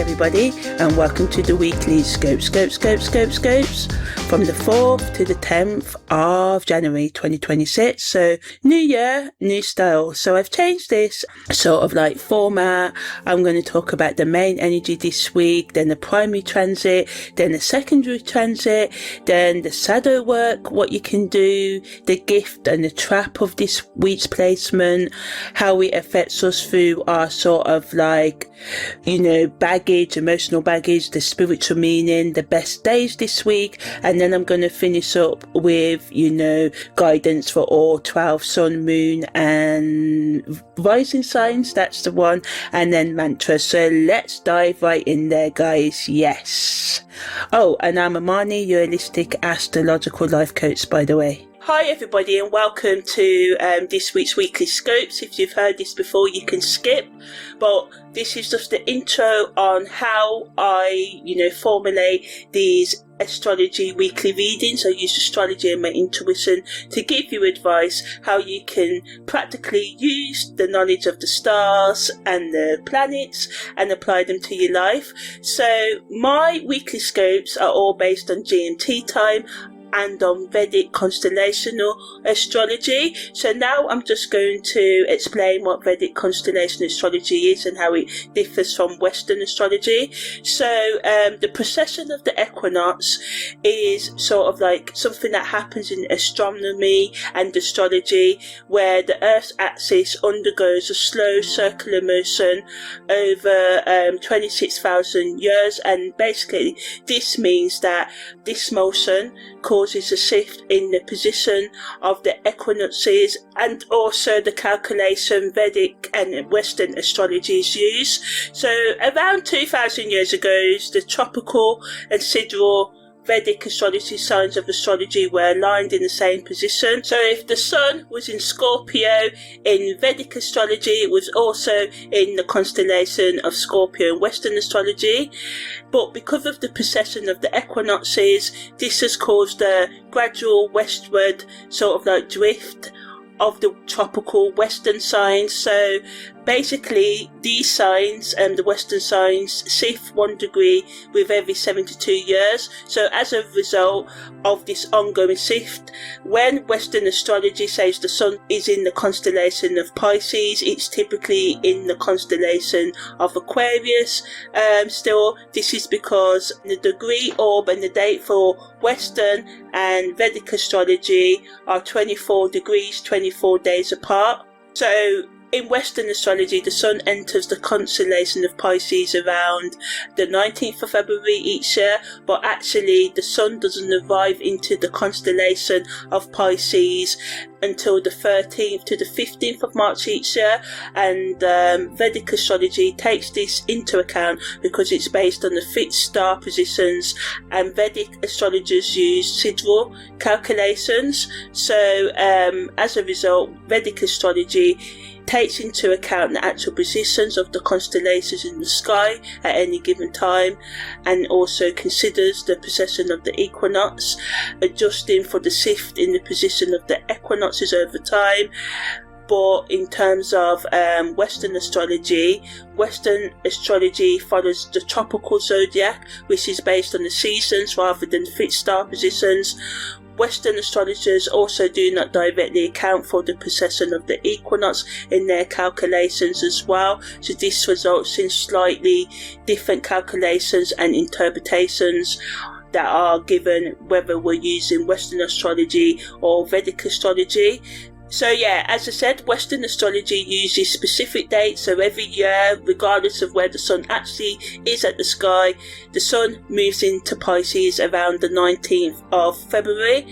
everybody, and welcome to the weekly Scopes from the 4th to the 10th of January 2026. So new year, new style. So I've changed this sort of like format. I'm going to talk about the main energy this week, then the primary transit, then the secondary transit, then the shadow work, what you can do, the gift and the trap of this week's placement, how it affects us through our sort of like, baggage, emotional baggage, the spiritual meaning, the best days this week, and then I'm going to finish up with, guidance for all 12 sun, moon and rising signs, that's the one, and then mantras. So let's dive right in there, guys. Yes. Oh, and I'm Amani, your holistic astrological life coach, by the way. Hi everybody, and welcome to this week's weekly scopes. If you've heard this before, you can skip, but this is just the intro on how I formulate these astrology weekly readings. I use astrology and my intuition to give you advice how you can practically use the knowledge of the stars and the planets and apply them to your life. So my weekly scopes are all based on GMT time and on Vedic Constellational Astrology. So now I'm just going to explain what Vedic Constellational Astrology is and how it differs from Western astrology. So the precession of the equinox is sort of like something that happens in astronomy and astrology, where the Earth's axis undergoes a slow circular motion over 26,000 years, and basically this means that this motion causes a shift in the position of the equinoxes, and also the calculation Vedic and Western astrologies use. So around 2,000 years ago, the tropical and sidereal Vedic astrology signs of astrology were aligned in the same position. So if the sun was in Scorpio in Vedic astrology, it was also in the constellation of Scorpio in Western astrology. But because of the precession of the equinoxes, this has caused a gradual westward sort of like drift of the tropical Western signs. So basically these signs and the Western signs shift 1 degree with every 72 years. So as a result of this ongoing shift, when Western astrology says the sun is in the constellation of Pisces, it's typically in the constellation of Aquarius. Still, this is because the degree, orb and the date for Western and Vedic astrology are 24 degrees, 24 days apart. So in Western astrology, the sun enters the constellation of Pisces around the 19th of February each year, but actually the sun doesn't arrive into the constellation of Pisces until the 13th to the 15th of March each year, and Vedic astrology takes this into account because it's based on the fixed star positions, and Vedic astrologers use sidereal calculations. So as a result, Vedic astrology takes into account the actual positions of the constellations in the sky at any given time, and also considers the precession of the equinox, adjusting for the shift in the position of the equinoxes over time. But in terms of Western astrology follows the tropical zodiac, which is based on the seasons rather than fixed star positions. Western astrologers also do not directly account for the precession of the equinox in their calculations as well, so this results in slightly different calculations and interpretations that are given whether we're using Western astrology or Vedic astrology. So yeah, as I said, Western astrology uses specific dates, so every year, regardless of where the sun actually is at the sky, the sun moves into Pisces around the 19th of February.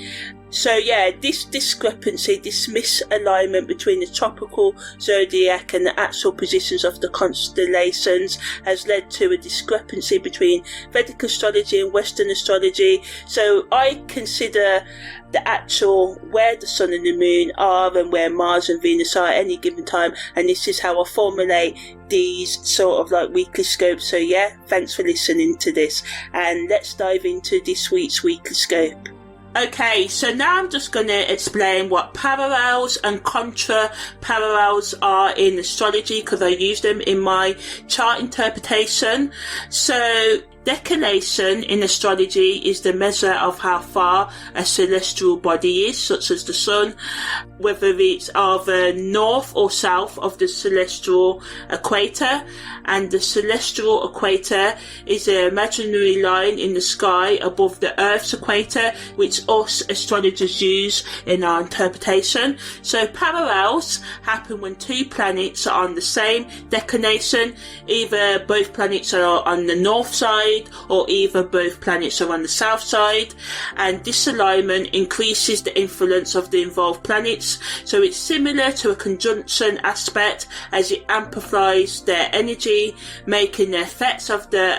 So yeah, this discrepancy, this misalignment between the tropical zodiac and the actual positions of the constellations has led to a discrepancy between Vedic astrology and Western astrology. So I consider the actual where the sun and the moon are and where Mars and Venus are at any given time, and this is how I formulate these sort of like weekly scopes. So yeah, thanks for listening to this, and let's dive into this week's weekly scope. Okay, so now I'm just going to explain what parallels and contra parallels are in astrology, because I use them in my chart interpretation. So declination in astrology is the measure of how far a celestial body is, such as the sun, whether it's either north or south of the celestial equator. And the celestial equator is an imaginary line in the sky above the Earth's equator, which us astrologers use in our interpretation. So parallels happen when two planets are on the same declination, either both planets are on the north side or either both planets are on the south side, and this alignment increases the influence of the involved planets. So it's similar to a conjunction aspect, as it amplifies their energy, making the effects of the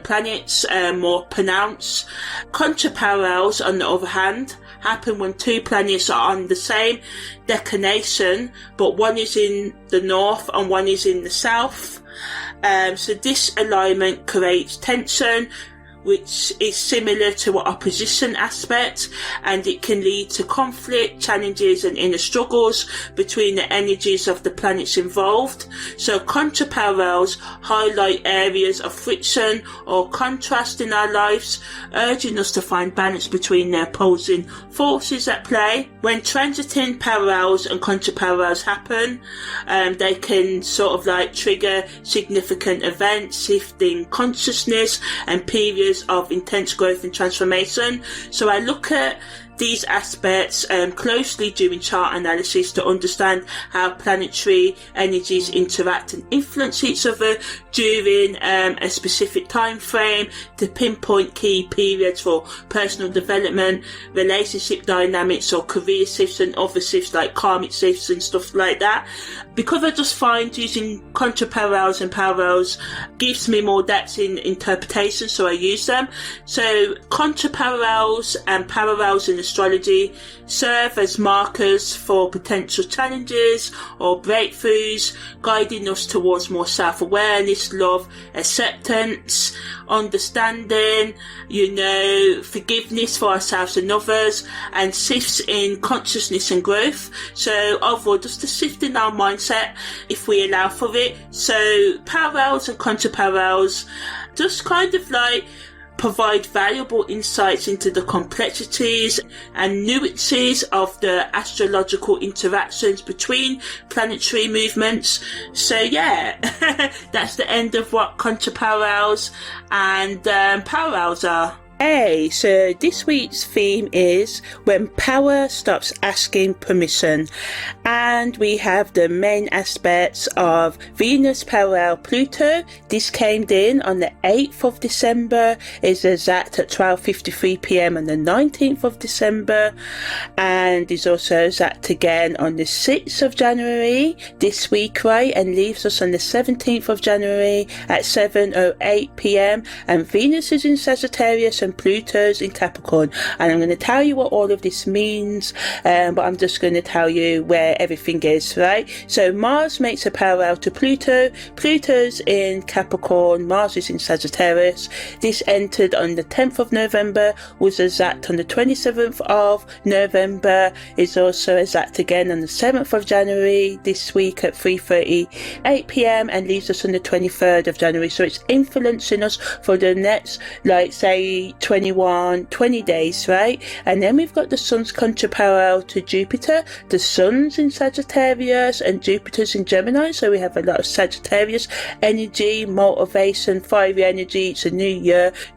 planets more pronounced. Contraparallels, on the other hand, happen when two planets are on the same declination, but one is in the north and one is in the south. So this alignment creates tension, which is similar to an opposition aspect, and it can lead to conflict, challenges and inner struggles between the energies of the planets involved. So contraparallels highlight areas of friction or contrast in our lives, urging us to find balance between the opposing forces at play. When transiting parallels and contraparallels happen, they can sort of like trigger significant events, shifting consciousness and periods of intense growth and transformation. So I look at these aspects closely during chart analysis to understand how planetary energies interact and influence each other during a specific time frame, to pinpoint key periods for personal development, relationship dynamics or career shifts and other shifts like karmic shifts and stuff like that. Because I just find using contraparallels and parallels gives me more depth in interpretation, so I use them. So contraparallels and parallels in astrology serve as markers for potential challenges or breakthroughs, guiding us towards more self-awareness, love, acceptance, understanding, forgiveness for ourselves and others, and shifts in consciousness and growth. So overall, just a shift in our mindset if we allow for it. So parallels and contraparallels just kind of like provide valuable insights into the complexities and nuances of the astrological interactions between planetary movements. So yeah, that's the end of what contraparallels and parallels are. Hey, so this week's theme is when power stops asking permission, and we have the main aspects of Venus parallel Pluto. This came in on the 8th of December, is exact at 12:53 p.m. on the 19th of December, and is also exact again on the 6th of January this week, right, and leaves us on the 17th of January at 7:08 p.m. and Venus is in Sagittarius and Pluto's in Capricorn, and I'm going to tell you what all of this means, but I'm just going to tell you where everything is, right? So Mars makes a parallel to Pluto. Pluto's in Capricorn, Mars is in Sagittarius. This entered on the 10th of November, was exact on the 27th of November, is also exact again on the 7th of January this week at 3:38 p.m. and leaves us on the 23rd of January. So it's influencing us for the next, like, say 20 days, right? And then we've got the Sun's contraparallel to Jupiter. The Sun's in Sagittarius and Jupiter's in Gemini, so we have a lot of Sagittarius energy, motivation, fiery energy. It's a new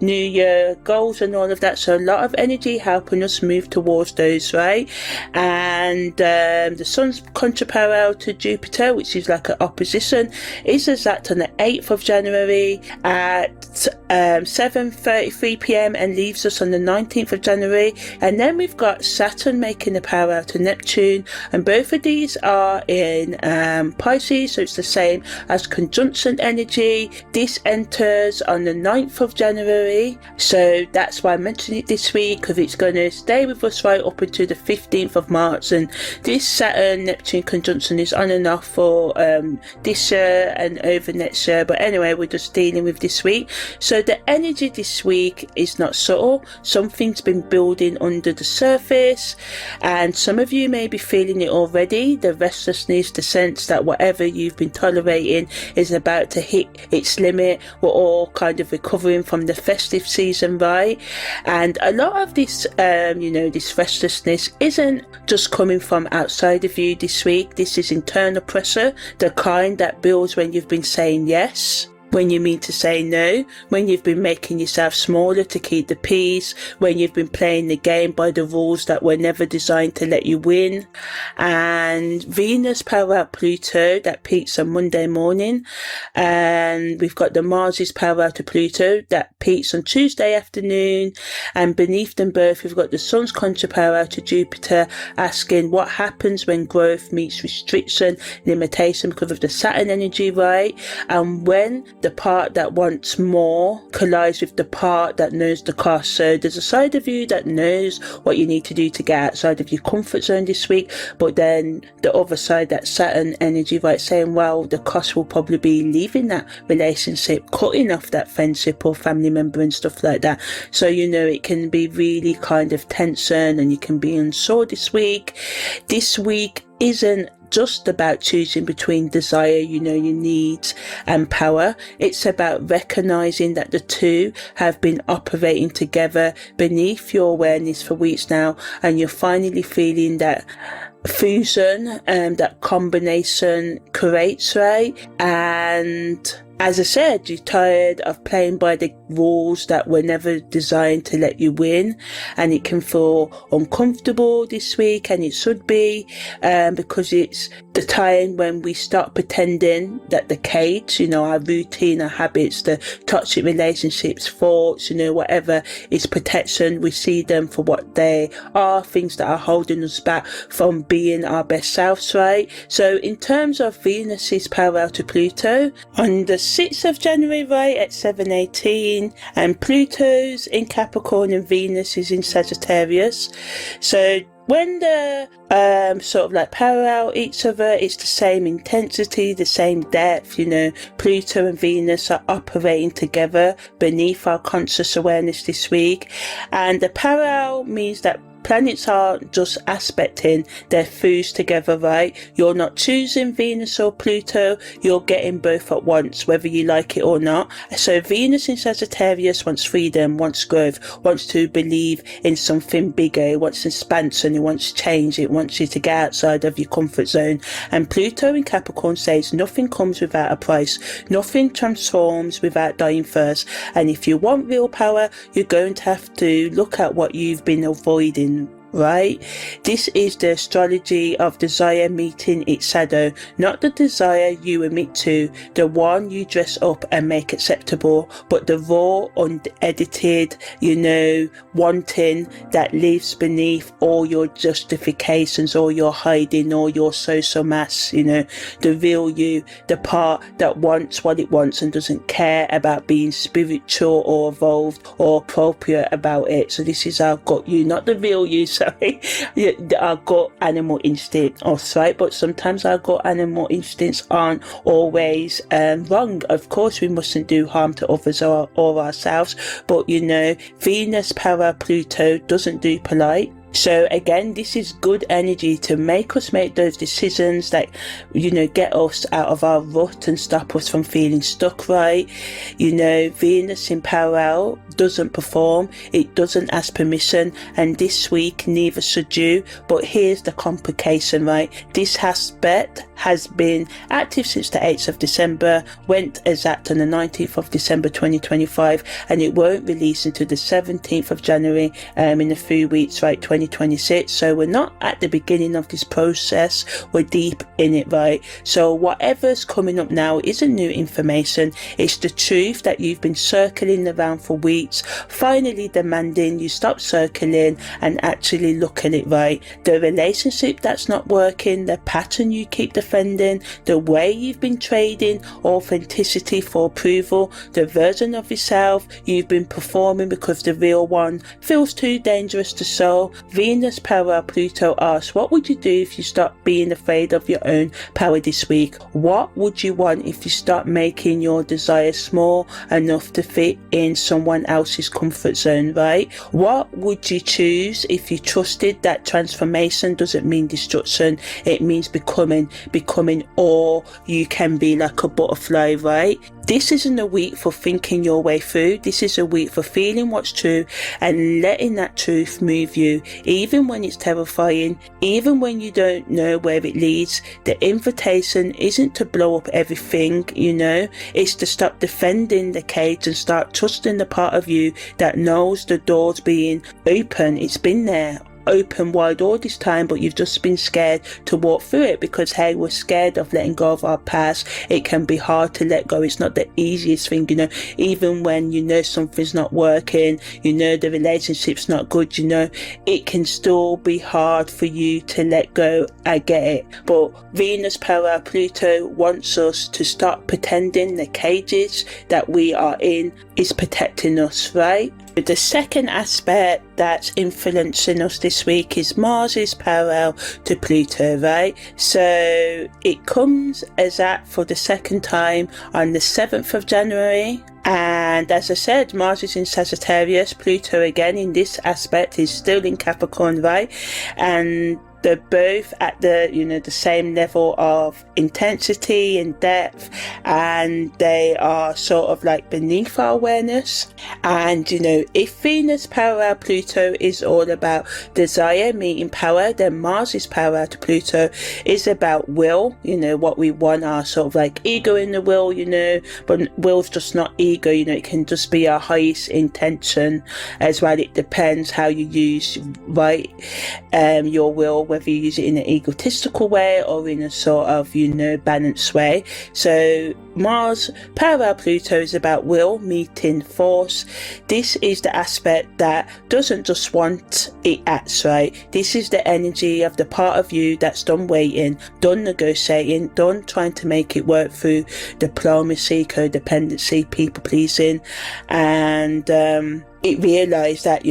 year goals and all of that, so a lot of energy helping us move towards those, right? And the Sun's contraparallel to Jupiter, which is like an opposition, is exact on the 8th of January at 7:33 p.m. and leaves us on the 19th of January. And then we've got Saturn making a parallel to Neptune, and both of these are in Pisces, so it's the same as conjunction energy. This enters on the 9th of January, so that's why I mentioned it this week, because it's going to stay with us right up until the 15th of March. And this Saturn-Neptune conjunction is on and off for this year and over next year, but anyway, we're just dealing with this week. So the energy this week is not subtle. Something's been building under the surface, and some of you may be feeling it already. The restlessness, the sense that whatever you've been tolerating is about to hit its limit. We're all kind of recovering from the festive season, right? And a lot of this, this restlessness isn't just coming from outside of you this week. This is internal pressure, the kind that builds when you've been saying yes, when you mean to say no, when you've been making yourself smaller to keep the peace, when you've been playing the game by the rules that were never designed to let you win. And Venus power out Pluto, that peaks on Monday morning, and we've got the Mars's power out to Pluto that peaks on Tuesday afternoon, and beneath them both we've got the Sun's contra power out to Jupiter, asking what happens when growth meets restriction, limitation, because of the Saturn energy, right? And when the part that wants more collides with the part that knows the cost. So there's a side of you that knows what you need to do to get outside of your comfort zone this week, but then the other side, that Saturn energy, right, saying, well, the cost will probably be leaving that relationship, cutting off that friendship or family member and stuff like that. So, it can be really kind of tension, and you can be unsure this week. This week isn't just about choosing between desire, your needs, and power. It's about recognizing that the two have been operating together beneath your awareness for weeks now, and you're finally feeling that fusion and that combination creates, right? And as I said, you're tired of playing by the rules that were never designed to let you win, and it can feel uncomfortable this week, and it should be, because it's the time when we start pretending that the cage, our routine, our habits, the toxic relationships, thoughts, whatever is protection, we see them for what they are, things that are holding us back from being our best selves, right? So in terms of Venus's power out to Pluto, on the 6th of January, right, at 7:18, and Pluto's in Capricorn and Venus is in Sagittarius. So when the sort of like power out each other, it's the same intensity, the same depth. Pluto and Venus are operating together beneath our conscious awareness this week, and the power out means that planets aren't just aspecting, they're fused together, right? You're not choosing Venus or Pluto, you're getting both at once, whether you like it or not. So Venus in Sagittarius wants freedom, wants growth, wants to believe in something bigger, it wants expansion, it wants change, it wants you to get outside of your comfort zone. And Pluto in Capricorn says nothing comes without a price, nothing transforms without dying first. And if you want real power, you're going to have to look at what you've been avoiding, right? This is the astrology of desire meeting its shadow, not the desire you admit to, the one you dress up and make acceptable, but the raw, unedited, wanting that lives beneath all your justifications, all your hiding, all your social mask, the real you, the part that wants what it wants and doesn't care about being spiritual or evolved or appropriate about it. So this is our gut you, not the real you, our gut animal instinct, right? But sometimes our gut animal instincts aren't always wrong. Of course, we mustn't do harm to others or ourselves, but Venus power Pluto doesn't do polite. So again, this is good energy to make us make those decisions that, get us out of our rut and stop us from feeling stuck, right? Venus in power out doesn't perform, it doesn't ask permission, and this week neither should you. But here's the complication, right? This aspect has been active since the 8th of December, went exact on the 19th of December 2025, and it won't release until the 17th of January in a few weeks, right, 2026. So we're not at the beginning of this process, we're deep in it, right? So whatever's coming up now isn't new information, it's the truth that you've been circling around for weeks, finally demanding you stop circling and actually look at it, right? The relationship that's not working, the pattern you keep defending, the way you've been trading authenticity for approval, the version of yourself you've been performing because the real one feels too dangerous to show. Venus power Pluto asks, what would you do if you stop being afraid of your own power this week? What would you want if you start making your desire small enough to fit in someone else's comfort zone, right? What would you choose if you trusted that transformation doesn't mean destruction? It means becoming, or you can be like a butterfly, right? This isn't a week for thinking your way through. This is a week for feeling what's true and letting that truth move you, even when it's terrifying, even when you don't know where it leads. The invitation isn't to blow up everything, it's to stop defending the cage and start trusting the part of you that knows the door's being open. It's been there, open wide all this time, but you've just been scared to walk through it because, hey, we're scared of letting go of our past. It can be hard to let go. It's not the easiest thing, even when something's not working, the relationship's not good, it can still be hard for you to let go. I get it, but Venus parallel Pluto wants us to stop pretending the cages that we are in is protecting us, right? The second aspect that's influencing us this week is Mars is parallel to Pluto, right? So it comes as that for the second time on the 7th of January. And as I said, Mars is in Sagittarius, Pluto again in this aspect is still in Capricorn, right? And they're both at the same level of intensity and depth, and they are sort of like beneath our awareness. And if Venus parallel Pluto is all about desire meeting power, then Mars's parallel to Pluto is about will, what we want, our sort of like ego in the will, but will's just not ego, it can just be our highest intention as well. It depends how you use, right, your will, whether you use it in an egotistical way or in a sort of balanced way. So Mars parallel Pluto is about will meeting force. This is the aspect that doesn't just want, it acts, right? This is the energy of the part of you that's done waiting, done negotiating, done trying to make it work through diplomacy, codependency, people pleasing, and it realized that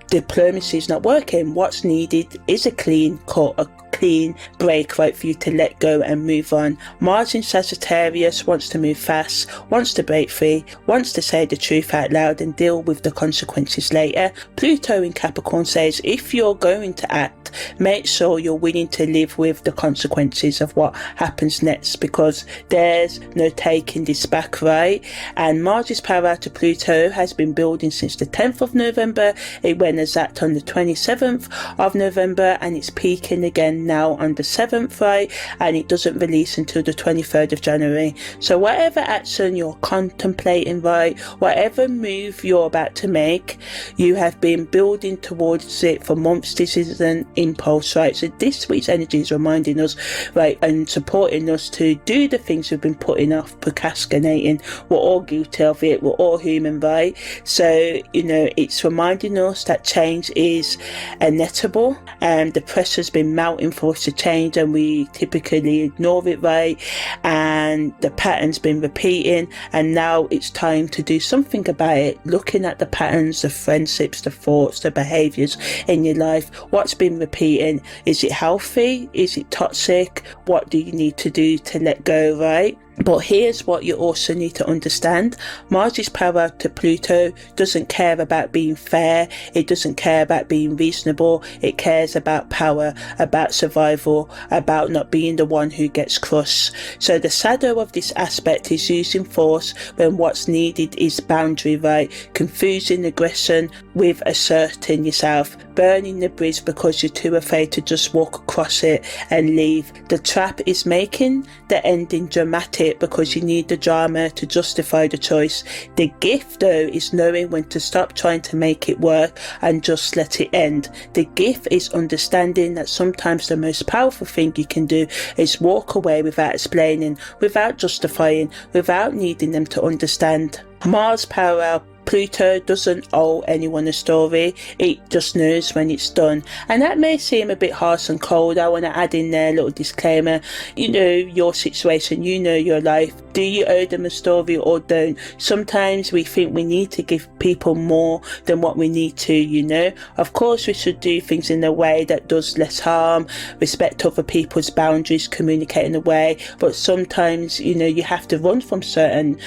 diplomacy is not working. What's needed is a clean cut, a clean break, right, for you to let go and move on. Mars in Sagittarius wants to move fast, wants to break free, wants to say the truth out loud and deal with the consequences later. Pluto in Capricorn says if you're going to act, make sure you're willing to live with the consequences of what happens next, because there's no taking this back, right? And Mars' parallel to Pluto has been building since the 10th of November. It went exact on the 27th of November and it's peaking again now on the 7th, right? And it doesn't release until the 23rd of January. So whatever action you're contemplating, right, whatever move you're about to make, you have been building towards it for months. This is an impulse, right? So this week's energy is reminding us, right, and supporting us to do the things we've been putting off, procrastinating. We're all guilty of it. We're all human, right? So, it's reminding us that change is inevitable and the pressure's been mounting for us to change and we typically ignore it, right? And the pattern's been repeating and now it's time to do something about it. Looking at the patterns, the friendships, the thoughts, the behaviours in your life, what's been repeating, is it healthy? Is it toxic? What do you need to do to let go, right? But here's what you also need to understand. Mars' parallel to Pluto doesn't care about being fair. It doesn't care about being reasonable. It cares about power, about survival, about not being the one who gets crushed. So the shadow of this aspect is using force when what's needed is boundary, right? Confusing aggression with asserting yourself. Burning the bridge because you're too afraid to just walk across it and leave. The trap is making the ending dramatic because you need the drama to justify the choice. The gift, though, is knowing when to stop trying to make it work and just let it end. The gift is understanding that sometimes the most powerful thing you can do is walk away without explaining, without justifying, without needing them to understand. Mars parallel Pluto doesn't owe anyone a story, it just knows when it's done. And that may seem a bit harsh and cold. I want to add in there a little disclaimer. Your situation, your life. Do you owe them a story or don't? Sometimes we think we need to give people more than what we need to, Of course we should do things in a way that does less harm, respect other people's boundaries, communicate in a way, but sometimes, you have to run from certain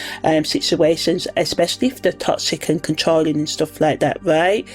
situations, especially if they're toxic toxic and controlling and stuff like that, right?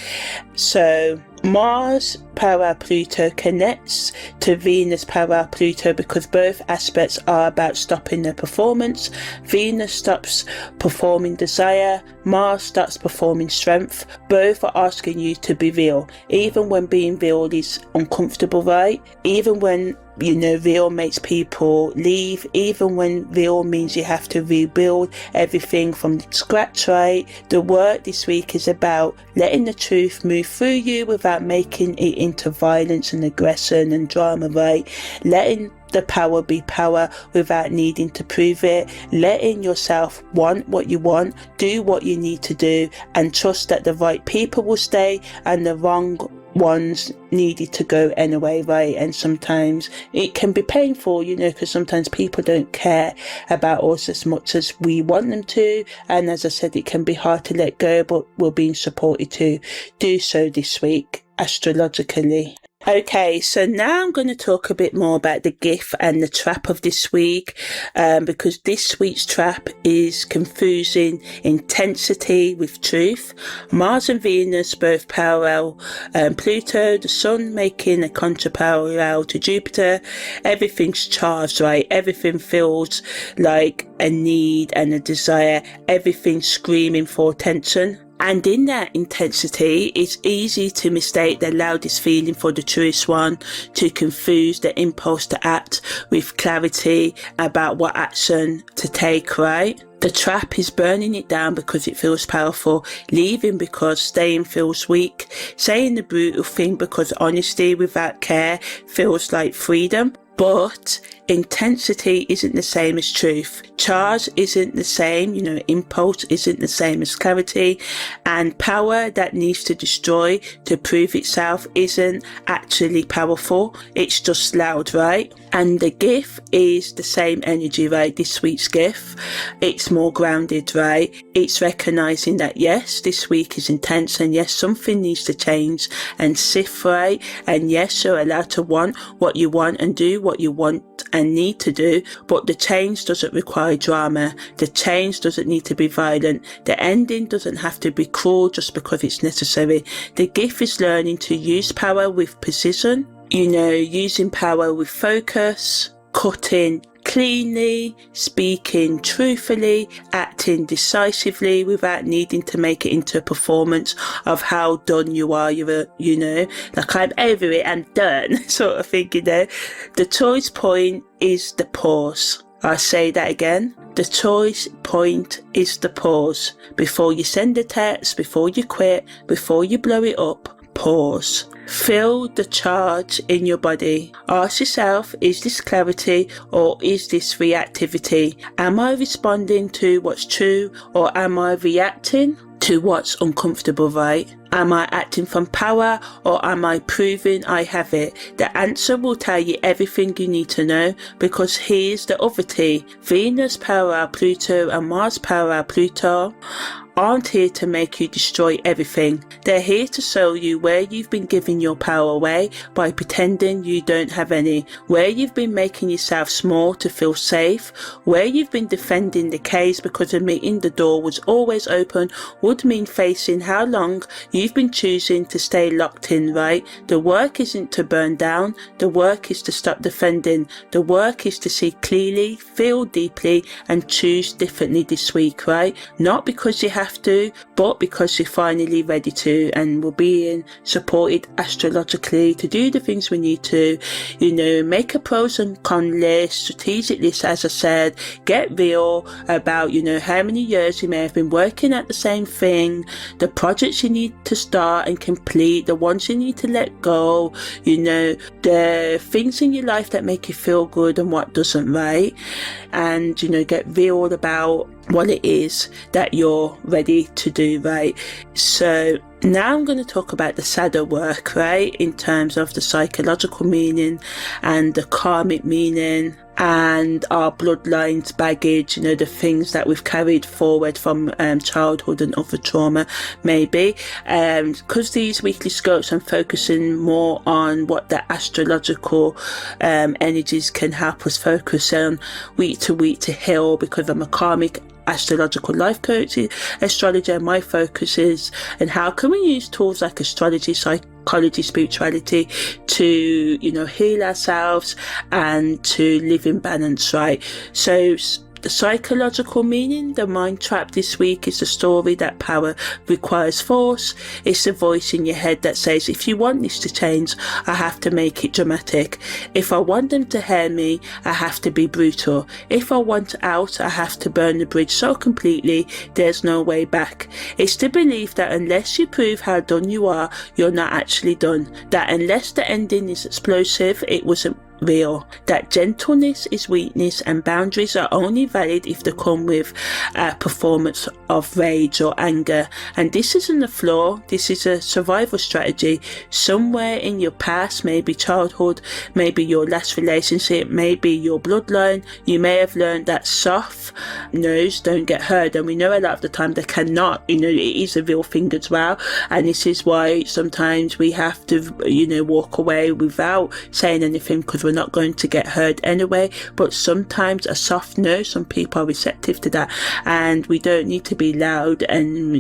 So Mars parallel Pluto connects to Venus parallel Pluto because both aspects are about stopping their performance. Venus stops performing desire, Mars starts performing strength. Both are asking you to be real, even when being real is uncomfortable, right? Even when real makes people leave, even when real means you have to rebuild everything from scratch, right? The work this week is about letting the truth move through you without making it into violence and aggression and drama, right? Letting the power be power without needing to prove it, letting yourself want what you want, do what you need to do, and trust that the right people will stay and the wrong ones needed to go anyway, right? And sometimes it can be painful, because sometimes people don't care about us as much as we want them to, and as I said, it can be hard to let go, but we're being supported to do so this week astrologically. Okay, so now I'm going to talk a bit more about the gift and the trap of this week, because this week's trap is confusing intensity with truth. Mars and Venus both parallel Pluto, the Sun making a contraparallel to Jupiter. Everything's charged, right? Everything feels like a need and a desire. Everything's screaming for attention. And in that intensity, it's easy to mistake the loudest feeling for the truest one, to confuse the impulse to act with clarity about what action to take, right? The trap is burning it down because it feels powerful, leaving because staying feels weak, saying the brutal thing because honesty without care feels like freedom. But intensity isn't the same as truth. Charge isn't the same, impulse isn't the same as clarity, and power that needs to destroy to prove itself isn't actually powerful. It's just loud, right? And the gift is the same energy, right? This week's gift, it's more grounded, right? It's recognizing that yes, this week is intense, and yes, something needs to change and sift, right? And yes, you're allowed to want what you want and do what you want and need to do, but the change doesn't require drama. The change doesn't need to be violent. The ending doesn't have to be cruel just because it's necessary. The gift is learning to use power with precision, using power with focus, cutting cleanly, speaking truthfully, acting decisively without needing to make it into a performance of how done you are. Like I'm over it, I'm done, sort of thing, The choice point is the pause. I'll say that again. The choice point is the pause. Before you send a text, before you quit, before you blow it up, pause. Feel the charge in your body. Ask yourself, is this clarity or is this reactivity? Am I responding to what's true or am I reacting to what's uncomfortable, right? Am I acting from power or am I proving I have it? The answer will tell you everything you need to know, because here's the other T. Venus parallel Pluto and Mars parallel Pluto aren't here to make you destroy everything. They're here to show you where you've been giving your power away by pretending you don't have any, where you've been making yourself small to feel safe, where you've been defending the case because admitting the door was always open would mean facing how long you've been choosing to stay locked in, right? The work isn't to burn down, the work is to stop defending, the work is to see clearly, feel deeply and choose differently this week, right? Not because you have to, but because you're finally ready to, and we're being supported astrologically to do the things we need to, make a pros and con list, strategic list, as I said, get real about, how many years you may have been working at the same thing, the projects you need to start and complete, the ones you need to let go, the things in your life that make you feel good and what doesn't, right? And, get real about what it is that you're ready to do, right? So now I'm going to talk about the shadow work, right, in terms of the psychological meaning and the karmic meaning and our bloodlines baggage, the things that we've carried forward from childhood and other trauma, maybe. Because these weekly scopes, I'm focusing more on what the astrological energies can help us focus on week to heal, because I'm a karmic astrological life coach astrologer, and my focus is and how can we use tools like astrology, psychology, spirituality to, heal ourselves and to live in balance, right? So the psychological meaning, the mind trap this week is the story that power requires force. It's the voice in your head that says, if you want this to change, I have to make it dramatic. If I want them to hear me, I have to be brutal. If I want out, I have to burn the bridge so completely, there's no way back. It's the belief that unless you prove how done you are, you're not actually done. That unless the ending is explosive, it wasn't real. That gentleness is weakness and boundaries are only valid if they come with a performance of rage or anger. And this isn't a flaw, this is a survival strategy. Somewhere in your past, maybe childhood, maybe your last relationship, maybe your bloodline, you may have learned that soft no's don't get heard, and we know a lot of the time they cannot. It is a real thing as well, and this is why sometimes we have to walk away without saying anything, because we're not going to get heard anyway. But sometimes a soft no, some people are receptive to that, and we don't need to be loud and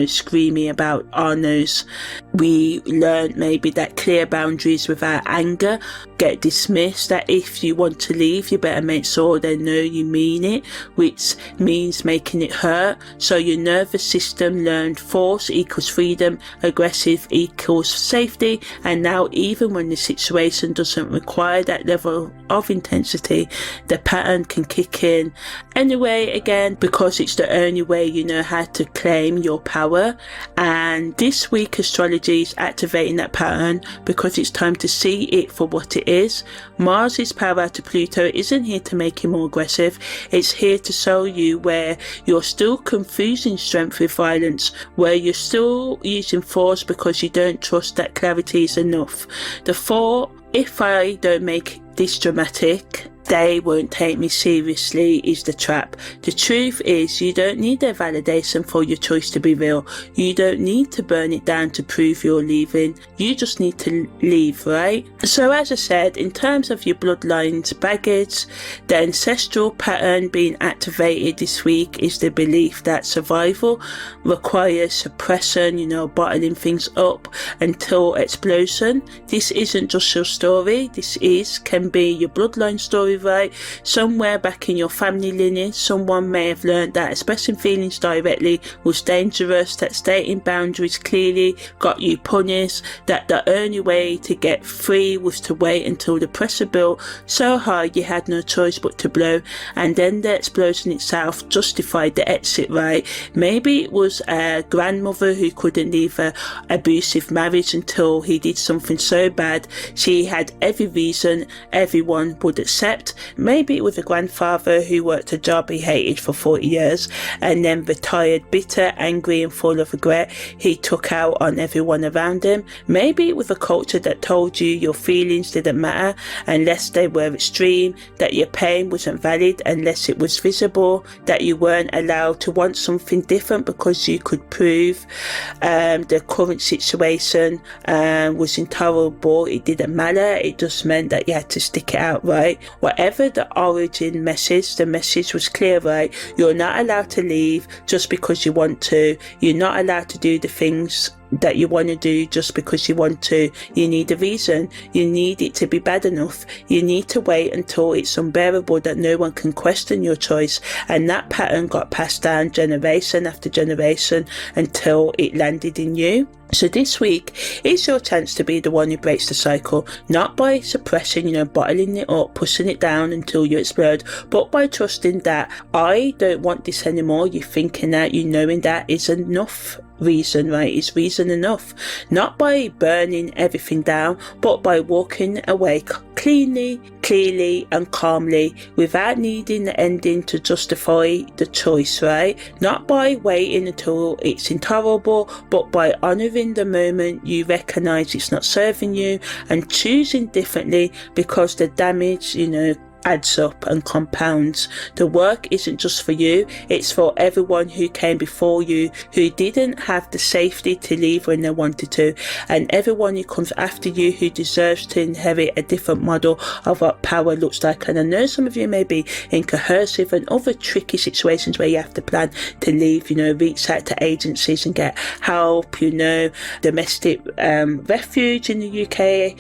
screamy about our no's. We learn maybe that clear boundaries without anger get dismissed, that if you want to leave, you better make sure they know you mean it, which means making it hurt. So your nervous system learned force equals freedom, aggressive equals safety, and now even when the situation doesn't require that level of intensity, the pattern can kick in anyway again, because it's the only way you know how to claim your power. And this week astrology is activating that pattern because it's time to see it for what it is. Mars's power to Pluto isn't here to make you more aggressive, it's here to show you where you're still confusing strength with violence, where you're still using force because you don't trust that clarity is enough. The thought, if I don't make this dramatic, they won't take me seriously, is the trap. The truth is, you don't need their validation for your choice to be real. You don't need to burn it down to prove you're leaving. You just need to leave, right? So as I said, in terms of your bloodline's baggage, the ancestral pattern being activated this week is the belief that survival requires suppression, bottling things up until explosion. This isn't just your story, this can be your bloodline story, right? Somewhere back in your family lineage, someone may have learned that expressing feelings directly was dangerous, that stating boundaries clearly got you punished, that the only way to get free was to wait until the pressure built so high you had no choice but to blow, and then the explosion itself justified the exit, right? Maybe it was a grandmother who couldn't leave an abusive marriage until he did something so bad she had every reason everyone would accept. Maybe it was a grandfather who worked a job he hated for 40 years and then retired bitter, angry and full of regret. He took out on everyone around him. Maybe it was a culture that told you your feelings didn't matter unless they were extreme, that your pain wasn't valid unless it was visible, that you weren't allowed to want something different because you could prove the current situation was intolerable. It didn't matter, it just meant that you had to stick it out, right? Whatever the origin message, the message was clear, right? You're not allowed to leave just because you want to. You're not allowed to do the things that you want to do just because you want to. You need a reason. You need it to be bad enough. You need to wait until it's unbearable that no one can question your choice. And that pattern got passed down generation after generation until it landed in you. So this week is your chance to be the one who breaks the cycle, not by suppressing, bottling it up, pushing it down until you explode, but by trusting that I don't want this anymore. You thinking that, you knowing that is enough reason, right? Is reason enough? Not by burning everything down, but by walking away cleanly, clearly and calmly without needing the ending to justify the choice, right? Not by waiting until it's intolerable, but by honouring the moment you recognise it's not serving you and choosing differently because the damage, adds up and compounds. The work isn't just for you, it's for everyone who came before you, who didn't have the safety to leave when they wanted to, and everyone who comes after you who deserves to inherit a different model of what power looks like. And I know some of you may be in coercive and other tricky situations where you have to plan to leave, reach out to agencies and get help, domestic refuge in the UK.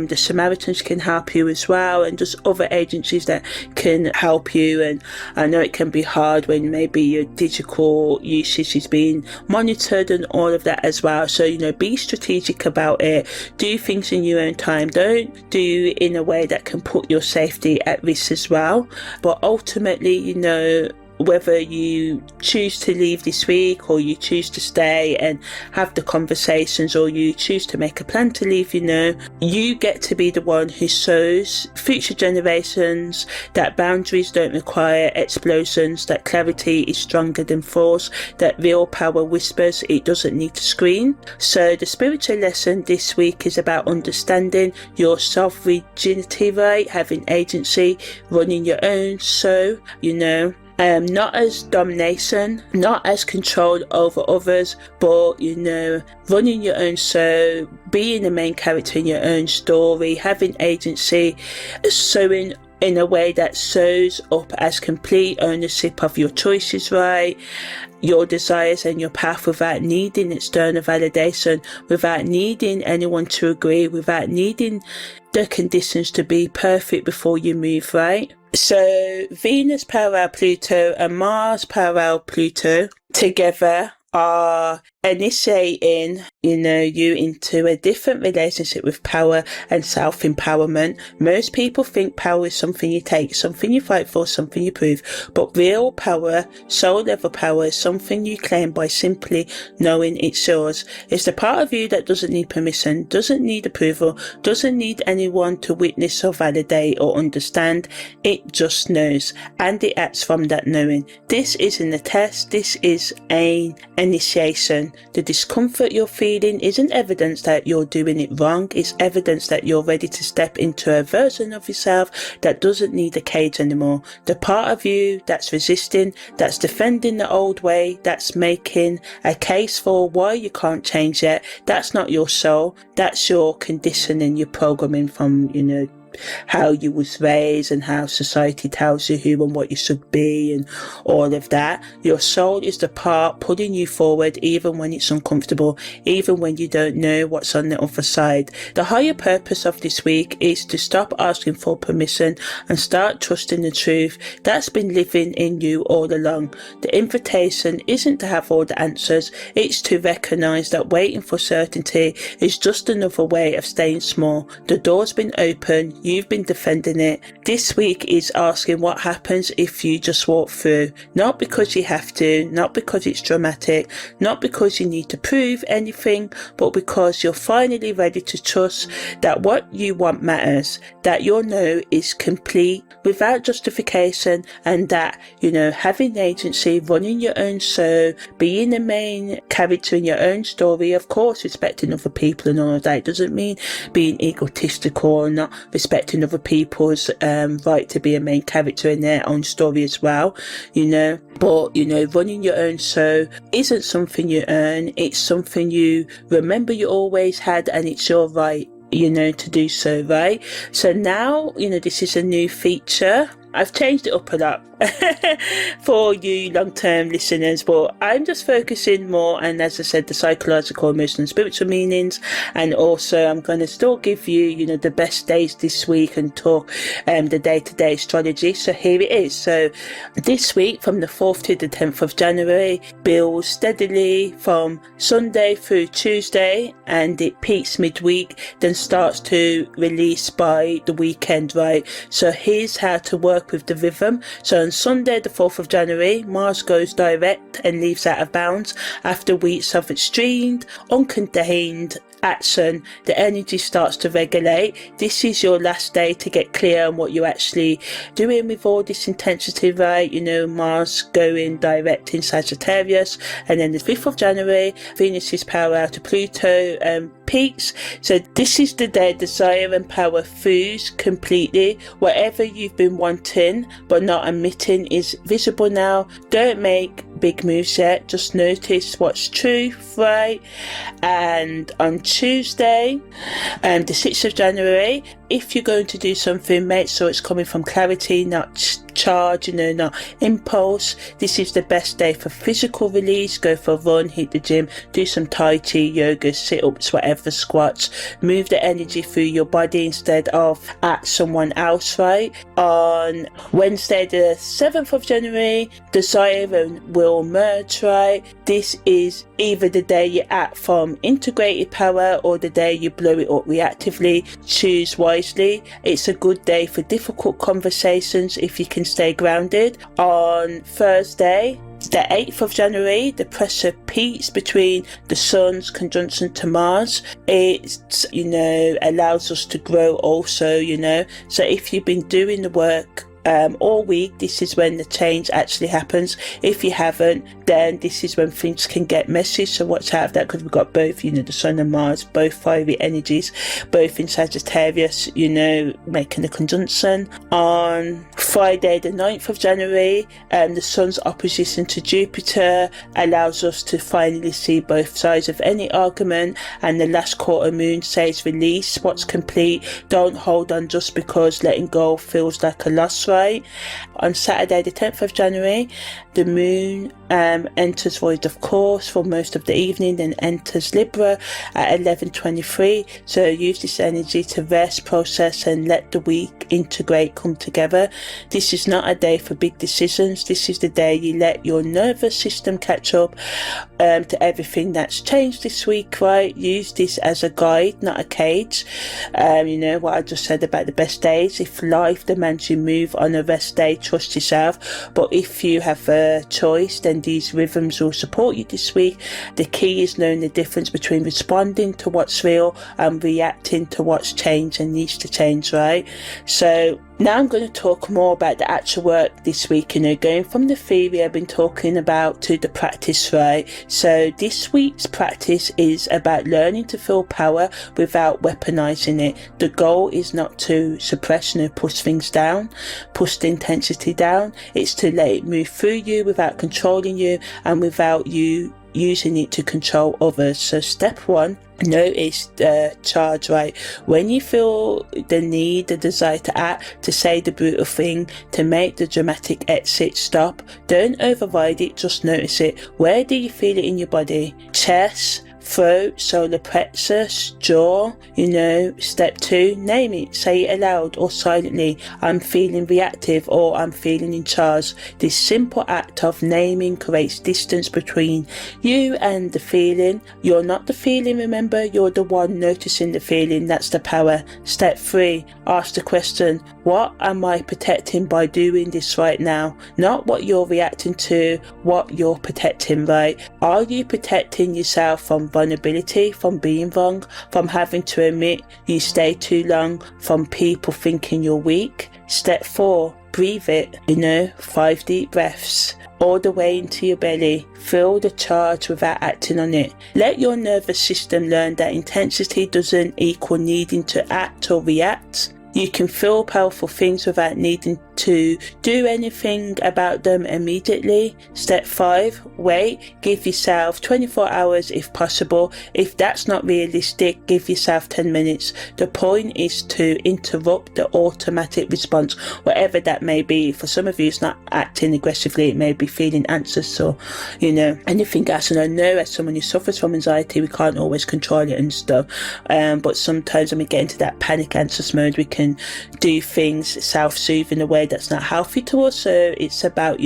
The Samaritans can help you as well, and just other agencies that can help you. And I know it can be hard when maybe your digital usage is being monitored and all of that as well. So be strategic about it. Do things in your own time. Don't do in a way that can put your safety at risk as well. But ultimately, whether you choose to leave this week or you choose to stay and have the conversations, or you choose to make a plan to leave, you get to be the one who shows future generations that boundaries don't require explosions, that clarity is stronger than force, that real power whispers, it doesn't need to scream. So the spiritual lesson this week is about understanding your self-virginity, right? Having agency, running your own show, not as domination, not as control over others, but running your own show, being the main character in your own story, having agency, showing in a way that shows up as complete ownership of your choices, right? Your desires and your path, without needing external validation, without needing anyone to agree, without needing the conditions to be perfect before you move, right? So Venus parallel Pluto and Mars parallel Pluto together are initiating, you into a different relationship with power and self-empowerment. Most people think power is something you take, something you fight for, something you prove. But real power, soul level power, is something you claim by simply knowing it's yours. It's the part of you that doesn't need permission, doesn't need approval, doesn't need anyone to witness or validate or understand. It just knows, and it acts from that knowing. This isn't a test, this is an initiation. The discomfort you're feeling isn't evidence that you're doing it wrong, it's evidence that you're ready to step into a version of yourself that doesn't need a cage anymore. The part of you that's resisting, that's defending the old way, that's making a case for why you can't change it, that's not your soul, that's your conditioning, your programming from, how you was raised and how society tells you who and what you should be and all of that. Your soul is the part pulling you forward even when it's uncomfortable, even when you don't know what's on the other side. The higher purpose of this week is to stop asking for permission and start trusting the truth that's been living in you all along. The invitation isn't to have all the answers, it's to recognize that waiting for certainty is just another way of staying small. The door's been open, you've been defending it. This week is asking what happens if you just walk through. Not because you have to, not because it's dramatic, not because you need to prove anything, but because you're finally ready to trust that what you want matters, that your no is complete without justification, and that, having agency, running your own show, being the main character in your own story, of course respecting other people and all of that. It doesn't mean being egotistical or not respecting other people's right to be a main character in their own story as well, but running your own show isn't something you earn, it's something you remember you always had, and it's your right to do so, right? So now, this is a new feature. I've changed it up a lot for you long-term listeners, but I'm just focusing more, and as I said, the psychological, emotional and spiritual meanings, and also I'm going to still give you, the best days this week and talk the day-to-day astrology. So here it is. So this week from the 4th to the 10th of January builds steadily from Sunday through Tuesday, and it peaks midweek, then starts to release by the weekend, right? So here's how to work with the rhythm. So on Sunday the 4th of January, Mars goes direct and leaves out of bounds after weeks of extreme, uncontained action. The energy starts to regulate. This is your last day to get clear on what you're actually doing with all this intensity, right? Mars going direct in Sagittarius, and then the 5th of January, Venus is parallel to Pluto, peaks. So this is the day desire and power fuse completely. Whatever you've been wanting but not admitting is visible now. Don't make big moves yet, just notice what's true, right? And on Tuesday, the 6th of January, if you're going to do something, make sure it's coming from clarity, not charge, not impulse. This is the best day for physical release. Go for a run, hit the gym, do some tai chi, yoga, sit-ups, whatever, squats. Move the energy through your body instead of at someone else, right? On Wednesday, the 7th of January, desire will merge, right? This is either the day you act from integrated power or the day you blow it up reactively. Choose wisely. It's a good day for difficult conversations if you can stay grounded. On Thursday, the 8th of January, the pressure peaks between the Sun's conjunction to Mars. It, allows us to grow also, So if you've been doing the work all week, this is when the change actually happens. If you haven't, then this is when things can get messy, so watch out for that, because we've got both, the Sun and Mars, both fiery energies, both in Sagittarius, making a conjunction. On Friday, the 9th of January, the Sun's opposition to Jupiter allows us to finally see both sides of any argument, and the last quarter moon says release what's complete. Don't hold on just because letting go feels like a loss, right? On Saturday, the 10th of January, the moon enters void of course for most of the evening, then enters Libra at 11:23. So use this energy to rest, process, and let the week integrate, come together. This is not a day for big decisions. This is the day you let your nervous system catch up to everything that's changed this week, right? Use this as a guide, not a cage. What I just said about the best days. If life demands you move on a rest day, trust yourself. But if you have a choice, then these rhythms will support you this week. The key is knowing the difference between responding to what's real and reacting to what's changed and needs to change, right? So now I'm going to talk more about the actual work this week, going from the theory I've been talking about to the practice, right? So this week's practice is about learning to feel power without weaponizing it. The goal is not to suppress, push things down, push the intensity down. It's to let it move through you without controlling you and without you using it to control others. So step one, notice the charge, right? When you feel the need, the desire to act, to say the brutal thing, to make the dramatic exit, stop. Don't override it, just notice it. Where do you feel it in your body? Chest, throat, solar plexus, jaw. Step two, name it, say it aloud or silently. I'm feeling reactive, or I'm feeling in charge. This simple act of naming creates distance between you and the feeling. You're not the feeling, remember, you're the one noticing the feeling. That's the power. Step three, ask the question, what am I protecting by doing this right now? Not what you're reacting to, what you're protecting, right? Are you protecting yourself from vulnerability, from being wrong, from having to admit you stay too long, from people thinking you're weak? Step four, breathe it, 5 deep breaths all the way into your belly. Feel the charge without acting on it. Let your nervous system learn that intensity doesn't equal needing to act or react. You can feel powerful things without needing to do anything about them immediately. Step 5, wait. Give yourself 24 hours if possible. If that's not realistic, give yourself 10 minutes. The point is to interrupt the automatic response, whatever that may be. For some of you, it's not acting aggressively. It may be feeling anxious or, anything else. And I know as someone who suffers from anxiety, we can't always control it and stuff. But sometimes when we get into that panic anxious mode, we can do things self-soothe in a way that's not healthy to us. So it's about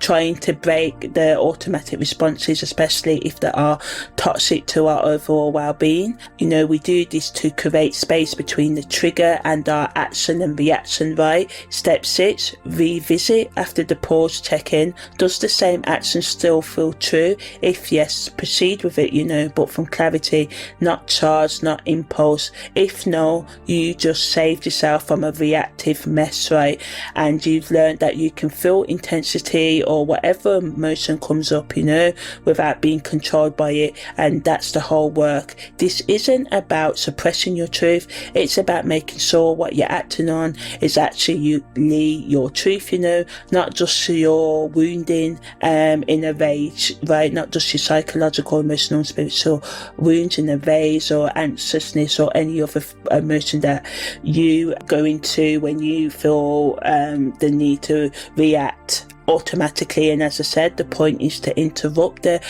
trying to break the automatic responses, especially if they are toxic to our overall well-being. We do this to create space between the trigger and our action and reaction, right? Step 6, revisit after the pause, check in. Does the same action still feel true? If yes, proceed with it, but from clarity, not charge, not impulse. If no, you just saved yourself from a reactive mess, right? and you've learned that you can feel intensity or whatever emotion comes up, you know, without being controlled by it. And that's the whole work. This isn't about suppressing your truth. It's about making sure what you're acting on is actually your truth, you know, not just your wounding in a rage, right? Not just your psychological, emotional, spiritual wounds in a rage or anxiousness or any other emotion that you go into when you feel the need to react automatically. And as I said, the point is to interrupt the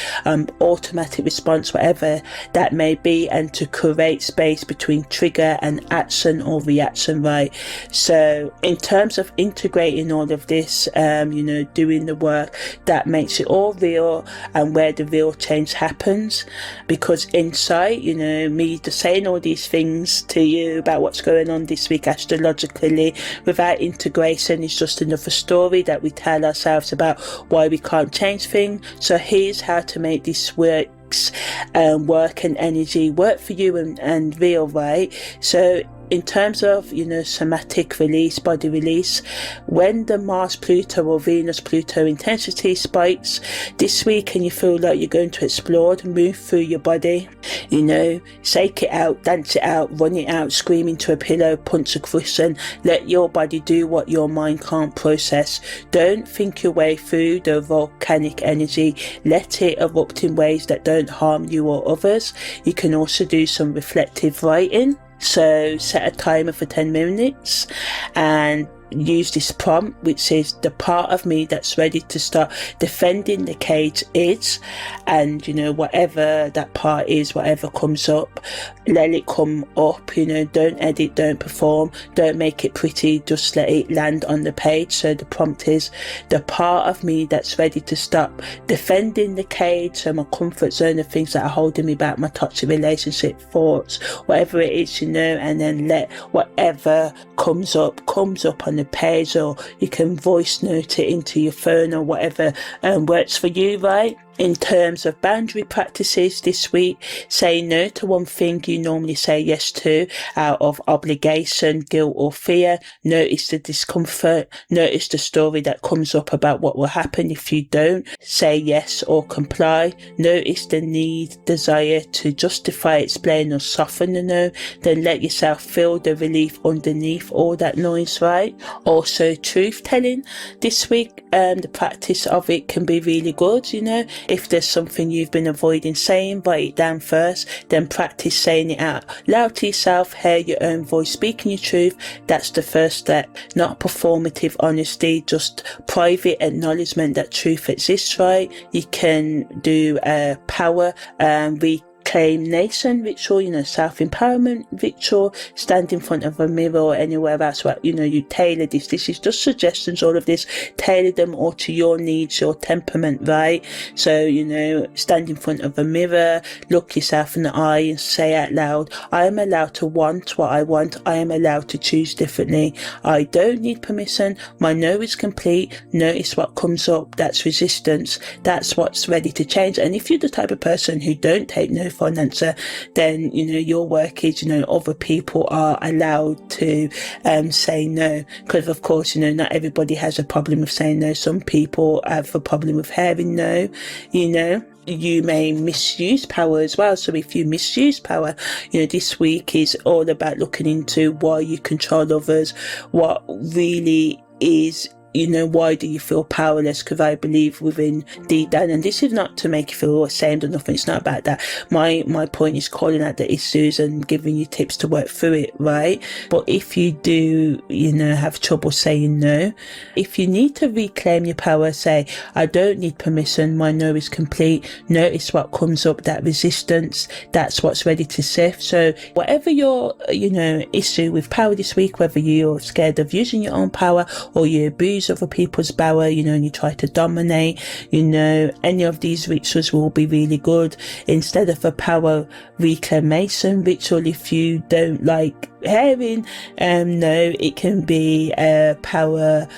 automatic response, whatever that may be, and to create space between trigger and action or reaction, right? So in terms of integrating all of this, you know, doing the work that makes it all real and where the real change happens, because inside, you know, me just saying all these things to you about what's going on this week astrologically without integration is just another story that we tell ourselves about why we can't change things. So here's how to make this work and energy work for you and real, right? So in terms of, you know, somatic release, body release, when the Mars Pluto or Venus Pluto intensity spikes this week and you feel like you're going to explode, move through your body, you know, shake it out, dance it out, run it out, scream into a pillow, punch a cushion, let your body do what your mind can't process. Don't think your way through the volcanic energy. Let it erupt in ways that don't harm you or others. You can also do some reflective writing. So set a timer for 10 minutes and use this prompt, which says the part of me that's ready to start defending the cage is, and you know, whatever that part is, whatever comes up, let it come up, you know, don't edit, don't perform, don't make it pretty, just let it land on the page. So the prompt is the part of me that's ready to stop defending the cage, so my comfort zone, the things that are holding me back, my toxic relationship, thoughts, whatever it is, you know, and then let whatever comes up on the page, or you can voice note it into your phone or whatever works for you, right? In terms of boundary practices this week, say no to one thing you normally say yes to out of obligation, guilt or fear. Notice the discomfort. Notice the story that comes up about what will happen if you don't say yes or comply. Notice the need, desire to justify, explain or soften the no. Then let yourself feel the relief underneath all that noise, right? Also, truth telling this week, the practice of it can be really good, you know. If there's something you've been avoiding saying, write it down first, then practice saying it out loud to yourself, hear your own voice speaking your truth. That's the first step, not performative honesty, just private acknowledgement that truth exists, right? You can do a power reclamation ritual, you know, self-empowerment ritual, stand in front of a mirror or anywhere else where, you know, you tailor this. This is just suggestions, all of this, tailor them all to your needs, your temperament, right? So, you know, stand in front of a mirror, look yourself in the eye and say out loud, I am allowed to want what I want. I am allowed to choose differently. I don't need permission. My no is complete. Notice what comes up. That's resistance. That's what's ready to change. And if you're the type of person who don't take no for an answer, then, you know, your work is, you know, other people are allowed to say no, because of course, you know, not everybody has a problem with saying no. Some people have a problem with hearing no, you know. You may misuse power as well. So if you misuse power, you know, this week is all about looking into why you control others, what really is, you know, why do you feel powerless? Because I believe within deep down, and this is not to make you feel ashamed or nothing, it's not about that. My point is calling out the issues and giving you tips to work through it, right? But if you do, you know, have trouble saying no, if you need to reclaim your power, say, I don't need permission, my no is complete. Notice what comes up, that resistance, that's what's ready to sift. So whatever your, you know, issue with power this week, whether you're scared of using your own power or you abuse other people's power, you know, and you try to dominate, you know, any of these rituals will be really good. Instead of a power reclamation ritual, if you don't like hearing no, it can be a power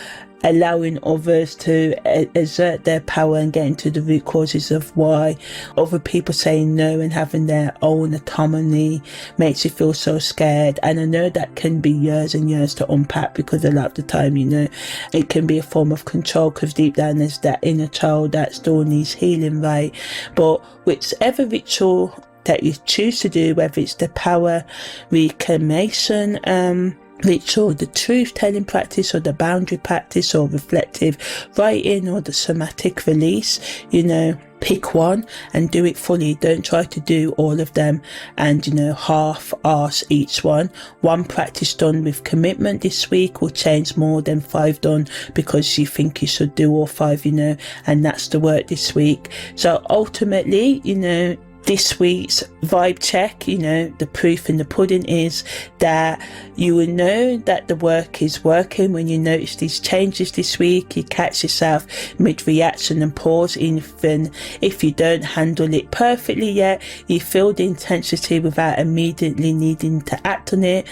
allowing others to exert their power and getting to the root causes of why other people saying no and having their own autonomy makes you feel so scared. And I know that can be years and years to unpack, because a lot of the time, you know, it can be a form of control, because deep down there's that inner child that still needs healing, right? But whichever ritual that you choose to do, whether it's the power reclamation ritual, the truth telling practice, or the boundary practice, or reflective writing, or the somatic release, you know, pick one and do it fully. Don't try to do all of them and, you know, half-ass each one. One practice done with commitment this week will change more than 5 done because you think you should do all 5, you know, and that's the work this week. So ultimately, you know, this week's vibe check, you know, the proof in the pudding is that you will know that the work is working when you notice these changes this week. You catch yourself mid-reaction and pause. Even if you don't handle it perfectly yet, you feel the intensity without immediately needing to act on it,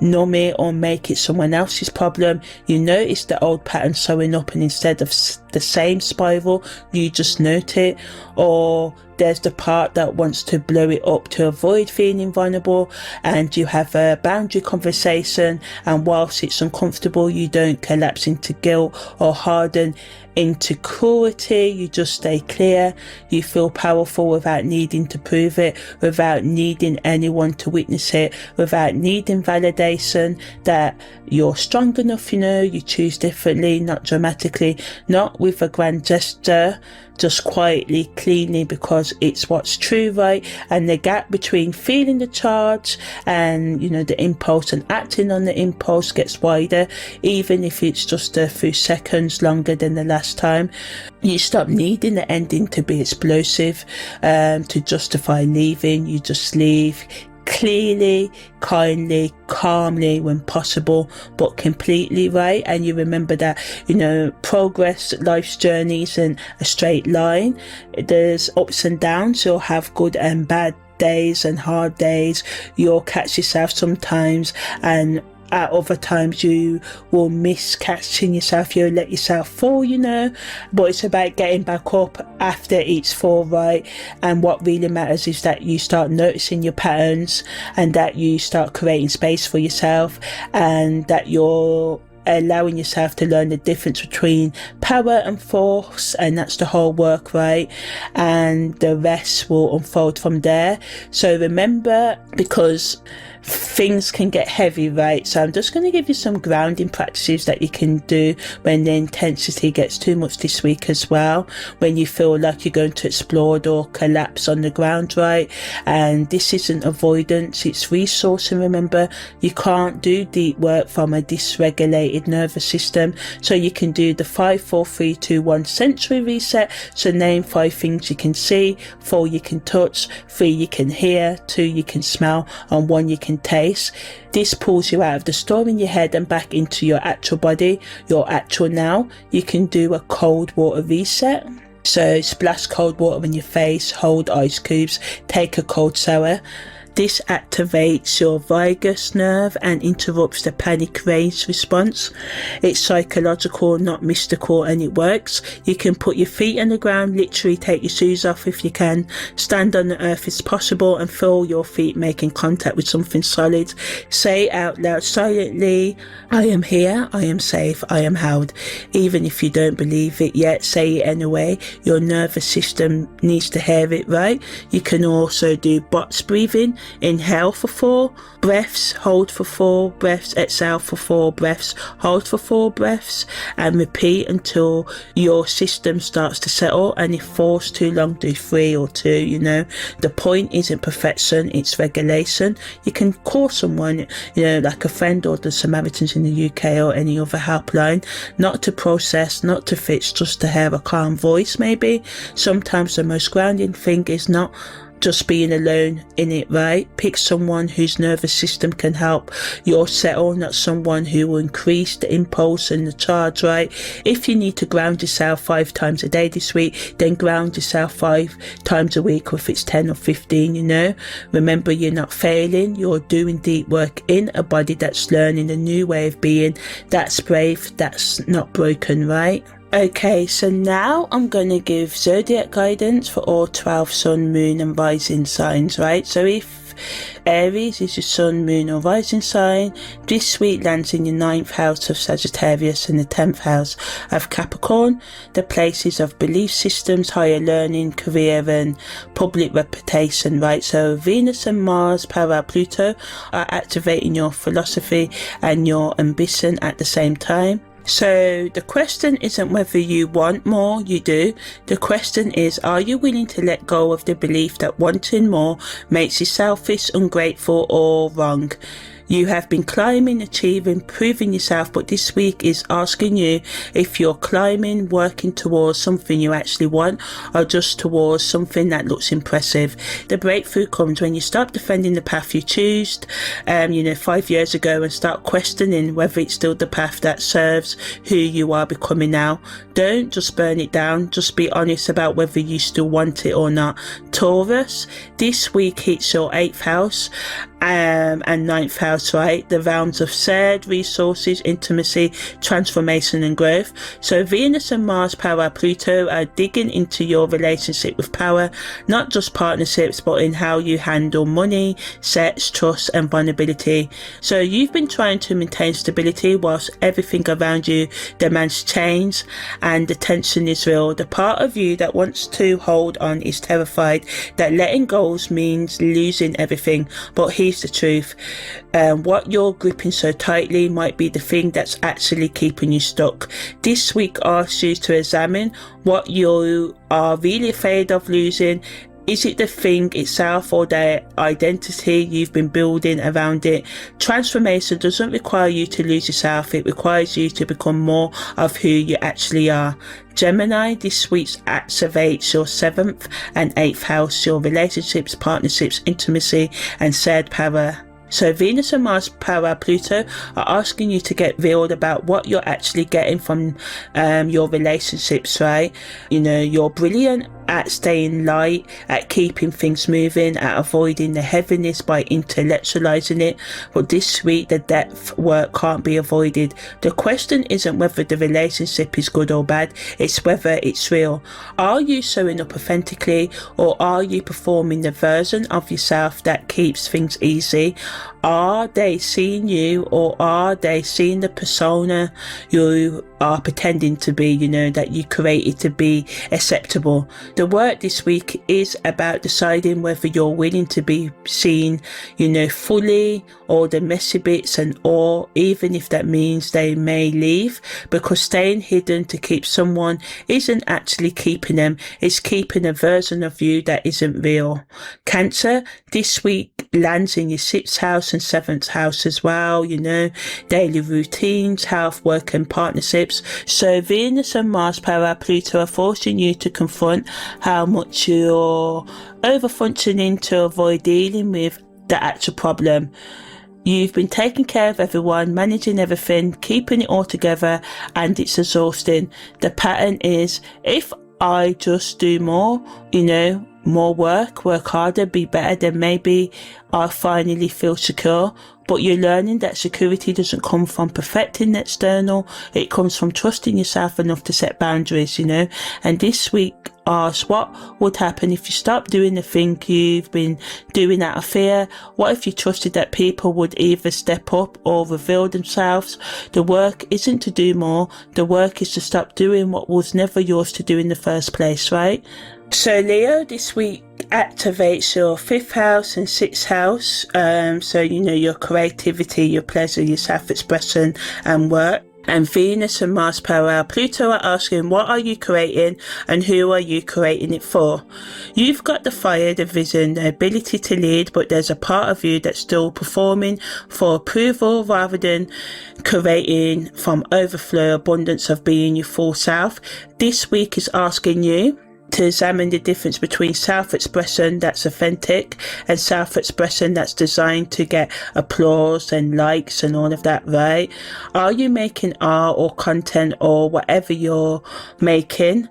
numb it, or make it someone else's problem. You notice the old pattern showing up, and instead of the same spiral, you just note it. Or there's the part that wants to blow it up to avoid feeling vulnerable, and you have a boundary conversation, and whilst it's uncomfortable, you don't collapse into guilt or harden into cruelty. You just stay clear. You feel powerful without needing to prove it, without needing anyone to witness it, without needing validation that you're strong enough, you know. You choose differently, not dramatically, not with a grand gesture, just quietly, cleanly, because it's what's true, right? And the gap between feeling the charge and, you know, the impulse and acting on the impulse gets wider, even if it's just a few seconds longer than the last time. You stop needing the ending to be explosive, to justify leaving. You just leave clearly, kindly, calmly when possible, but completely, right? And you remember that, you know, progress, life's journey isn't a straight line. There's ups and downs. You'll have good and bad days and hard days. You'll catch yourself sometimes, and at other times you will miss catching yourself. You'll let yourself fall, you know, but it's about getting back up after each fall, right? And what really matters is that you start noticing your patterns, and that you start creating space for yourself, and that you're allowing yourself to learn the difference between power and force, and that's the whole work, right? And the rest will unfold from there. So remember, because things can get heavy, right? So I'm just going to give you some grounding practices that you can do when the intensity gets too much this week as well, when you feel like you're going to explode or collapse on the ground, right? And this isn't avoidance, it's resourcing. Remember, you can't do deep work from a dysregulated nervous system. So you can do the 5, 4, 3, 2, 1 sensory reset. So name 5 things you can see, 4 you can touch, 3 you can hear, 2 you can smell, and 1 you can taste. This pulls you out of the storm in your head and back into your actual body, your actual now. You can do a cold water reset. So splash cold water in your face, hold ice cubes, take a cold shower. This activates your vagus nerve and interrupts the panic rage response. It's psychological, not mystical, and it works. You can put your feet on the ground, literally take your shoes off if you can. Stand on the earth if possible and feel your feet making contact with something solid. Say out loud silently, I am here, I am safe, I am held. Even if you don't believe it yet, say it anyway. Your nervous system needs to hear it, right? You can also do box breathing. Inhale for 4 breaths, hold for 4 breaths, exhale for 4 breaths, hold for 4 breaths, and repeat until your system starts to settle. And if 4's too long, do 3 or 2, you know. The point isn't perfection, it's regulation. You can call someone, you know, like a friend or the Samaritans in the UK or any other helpline, not to process, not to fix, just to hear a calm voice maybe. Sometimes the most grounding thing is not just being alone in it, right? Pick someone whose nervous system can help you settle, not someone who will increase the impulse and the charge, right? If you need to ground yourself 5 times a day this week, then ground yourself 5 times a week, or if it's 10 or 15, you know. Remember, you're not failing, you're doing deep work in a body that's learning a new way of being, that's brave, that's not broken, right? Okay, so now I'm going to give zodiac guidance for all 12 sun, moon and rising signs, right? So if Aries is your sun, moon or rising sign, this week lands in your 9th house of Sagittarius and the 10th house of Capricorn, the places of belief systems, higher learning, career and public reputation, right? So Venus and Mars, parallel Pluto, are activating your philosophy and your ambition at the same time. So the question isn't whether you want more, you do. The question is, are you willing to let go of the belief that wanting more makes you selfish, ungrateful or wrong? You have been climbing, achieving, proving yourself, but this week is asking you if you're climbing, working towards something you actually want, or just towards something that looks impressive. The breakthrough comes when you stop defending the path you chose, 5 years ago, and start questioning whether it's still the path that serves who you are becoming now. Don't just burn it down, just be honest about whether you still want it or not. Taurus, this week hits your 8th house and 9th house, right? The realms of shared resources, intimacy, transformation and growth. So Venus and Mars, parallel Pluto, are digging into your relationship with power, not just partnerships, but in how you handle money, sex, trust and vulnerability. So you've been trying to maintain stability whilst everything around you demands change and the tension is real. The part of you that wants to hold on is terrified that letting go means losing everything, but here's the truth. What you're gripping so tightly might be the thing that's actually keeping you stuck. This week asks you to examine what you are really afraid of losing. Is it the thing itself or the identity you've been building around it? Transformation doesn't require you to lose yourself. It requires you to become more of who you actually are. Gemini, this week activates your 7th and 8th house, your relationships, partnerships, intimacy and shared power. So Venus and Mars, parallel Pluto, are asking you to get real about what you're actually getting from your relationships, right? You're brilliant at staying light, at keeping things moving, at avoiding the heaviness by intellectualizing it. But this week, the depth work can't be avoided. The question isn't whether the relationship is good or bad, it's whether it's real. Are you showing up authentically, or are you performing the version of yourself that keeps things easy? Are they seeing you, or are they seeing the persona you are pretending to be, that you created to be acceptable? The work this week is about deciding whether you're willing to be seen, fully, or the messy bits, or even if that means they may leave, because staying hidden to keep someone isn't actually keeping them, it's keeping a version of you that isn't real. Cancer, this week lands in your 6th house and 7th house as well, daily routines, health, work and partnerships. So Venus and Mars, parallel Pluto, are forcing you to confront how much you're over-functioning to avoid dealing with the actual problem. You've been taking care of everyone, managing everything, keeping it all together, and it's exhausting. The pattern is, if I just do more, more work harder, be better, then maybe I'll finally feel secure. But you're learning that security doesn't come from perfecting the external, it comes from trusting yourself enough to set boundaries, And this week asks, what would happen if you stopped doing the thing you've been doing out of fear? What if you trusted that people would either step up or reveal themselves? The work isn't to do more, the work is to stop doing what was never yours to do in the first place, right? So Leo, this week activates your 5th house and 6th house. So your creativity, your pleasure, your self-expression and work. And Venus and Mars, parallel Pluto, are asking, what are you creating and who are you creating it for? You've got the fire, the vision, the ability to lead, but there's a part of you that's still performing for approval rather than creating from overflow, abundance of being your full self. This week is asking you to examine the difference between self-expression that's authentic and self-expression that's designed to get applause and likes and all of that, right? Are you making art or content or whatever you're making?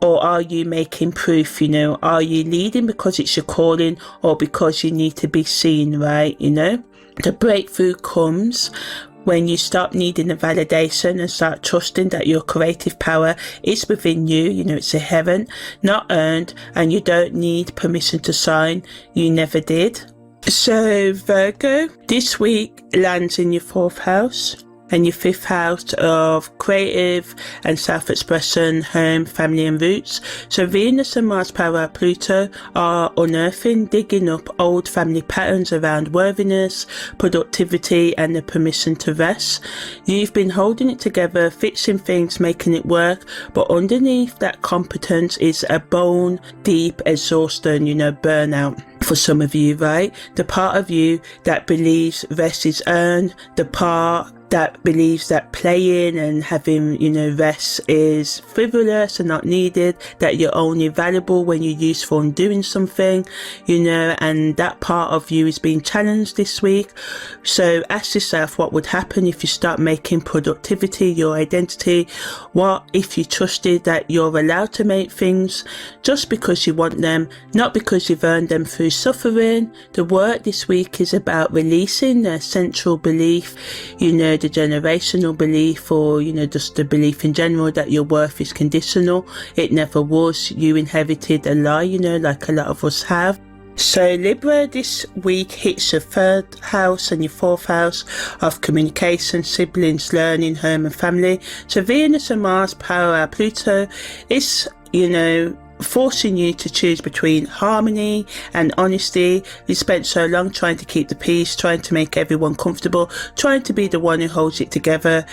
Or are you making proof, you know? Are you leading because it's your calling or because you need to be seen, right? You know, the breakthrough comes when you stop needing the validation and start trusting that your creative power is within you. You know, it's inherent, not earned, and you don't need permission to shine. You never did. So Virgo, this week lands in your 4th house and your 5th house of creative and self-expression, home, family and roots. So Venus and Mars power Pluto are unearthing, digging up old family patterns around worthiness, productivity and the permission to rest. You've been holding it together, fixing things, making it work, but underneath that competence is a bone deep exhaustion, you know, burnout. For some of you, right? The part of you that believes rest is earned, the part that believes that playing and having, you know, rest is frivolous and not needed, that you're only valuable when you're useful in doing something, you know, and that part of you is being challenged this week. So ask yourself what would happen if you start making productivity your identity. What if you trusted that you're allowed to make things just because you want them, not because you've earned them through suffering? The work this week is about releasing the central belief, you know, the generational belief, or, you know, just the belief in general that your worth is conditional. It never was. You inherited a lie, you know, like a lot of us have. So Libra, this week hits your 3rd house and your 4th house of communication, siblings, learning, home and family. So Venus and Mars power Pluto is, you know, forcing you to choose between harmony and honesty. You spent so long trying to keep the peace, trying to make everyone comfortable, trying to be the one who holds it together,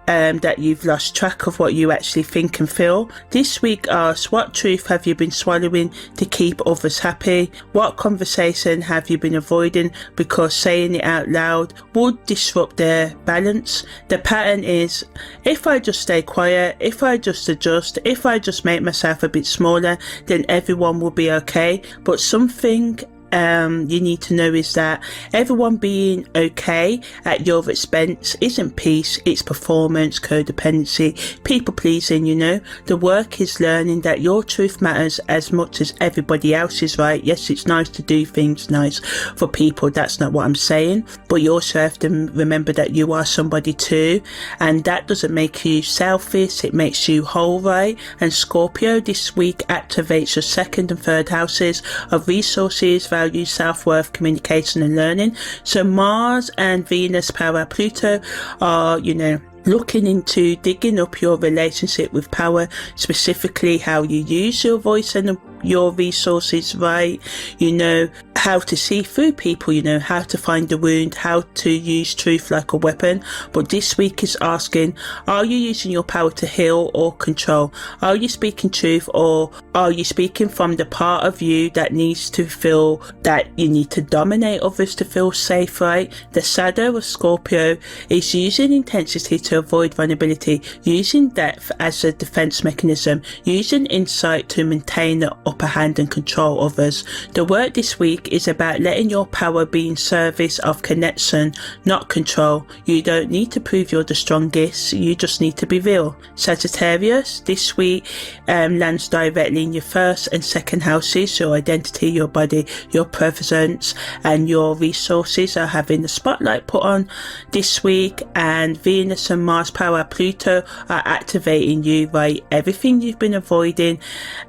that you've lost track of what you actually think and feel. This week asks, what truth have you been swallowing to keep others happy? What conversation have you been avoiding because saying it out loud would disrupt their balance? The pattern is, if I just stay quiet, if I just adjust, if I just make myself a bit smaller, then everyone will be okay. But something you need to know is that everyone being okay at your expense isn't peace, it's performance, codependency, people pleasing, you know. The work is learning that your truth matters as much as everybody else's, right? Yes, it's nice to do things nice for people, that's not what I'm saying, but you also have to remember that you are somebody too, and that doesn't make you selfish, it makes you whole, right? And Scorpio this week activates your 2nd and 3rd houses of resources, value, self-worth, communication and learning. So Mars and Venus power Pluto are, you know, looking into digging up your relationship with power, specifically how you use your voice and your resources, right? You know, how to see through people, you know, how to find the wound, how to use truth like a weapon. But this week is asking, are you using your power to heal or control? Are you speaking truth, or are you speaking from the part of you that needs to feel that you need to dominate others to feel safe, right? The shadow of Scorpio is using intensity to avoid vulnerability, using depth as a defense mechanism, using insight to maintain the upper hand and control others. The work this week is about letting your power be in service of connection, not control. You don't need to prove you're the strongest, you just need to be real. Sagittarius, this week lands directly in your 1st and 2nd houses. Your identity, your body, your presence and your resources are having the spotlight put on this week, and Venus and Mars power Pluto are activating you, right? Everything you've been avoiding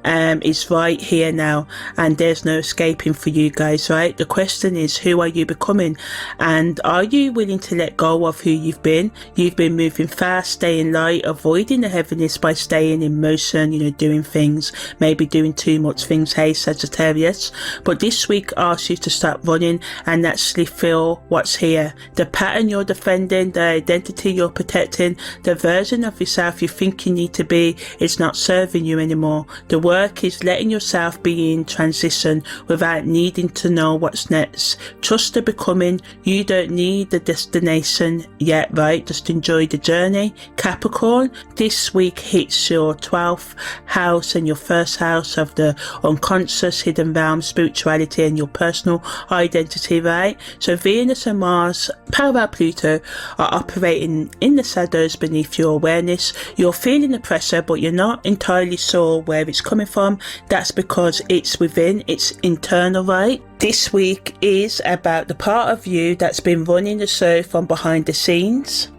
is right here now, and there's no escaping for you guys, right? The question is, who are you becoming, and are you willing to let go of who you've been? You've been moving fast, staying light, avoiding the heaviness by staying in motion, you know, doing things, maybe doing too much things, hey Sagittarius. But this week asks you to stop running and actually feel what's here. The pattern you're defending, the identity you're protecting, the version of yourself you think you need to be is not serving you anymore. The work is letting yourself yourself being transition without needing to know what's next. Trust the becoming. You don't need the destination yet, right? Just enjoy the journey. Capricorn, this week hits your 12th house and your first house of the unconscious, hidden realm, spirituality and your personal identity, right? So Venus and Mars, parallel Pluto, are operating in the shadows beneath your awareness. You're feeling the pressure, but you're not entirely sure where it's coming from. That's because it's within, it's internal, right? This week is about the part of you that's been running the show from behind the scenes.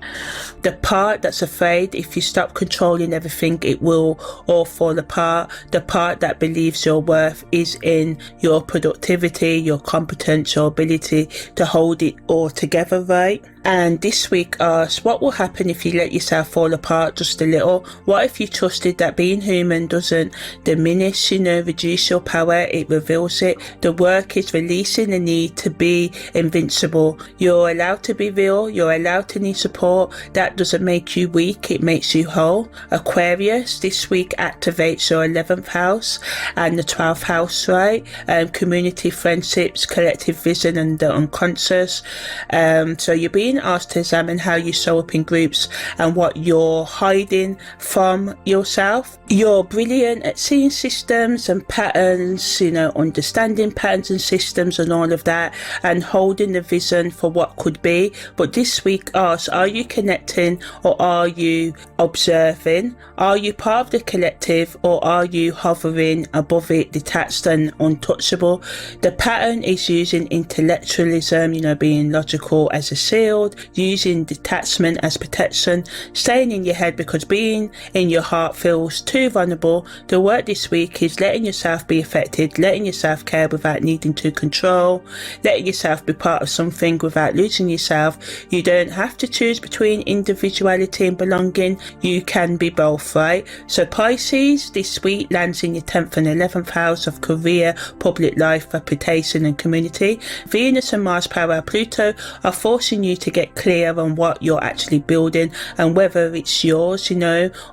The part that's afraid if you stop controlling everything, it will all fall apart. The part that believes your worth is in your productivity, your competence, your ability to hold it all together, right? And this week asks, what will happen if you let yourself fall apart just a little? What if you trusted that being human doesn't diminish, reduce your power, it reveals it. The work is releasing the need to be invincible. You're allowed to be real, you're allowed to need support. That doesn't make you weak, it makes you whole. Aquarius, this week activates your 11th house and the 12th house, right? Community, friendships, collective vision and the unconscious. So you're being asked to examine how you show up in groups and what you're hiding from yourself. You're brilliant at seeing systems and patterns, understanding patterns and systems and all of that, and holding the vision for what could be. But this week asks, are you connecting or are you observing? Are you part of the collective or are you hovering above it, detached and untouchable? The pattern is using intellectualism, being logical as a shield, using detachment as protection, staying in your head because being in your heart feels too vulnerable. The work this week is letting yourself be affected, letting yourself care without needing to control, letting yourself be part of something without losing yourself. You don't have to choose between individuality and belonging. You can be both, right? So Pisces, this week lands in your 10th and 11th house of career, public life, reputation and community. Venus and Mars parallel Pluto are forcing you to get clear on what you're actually building and whether it's yours,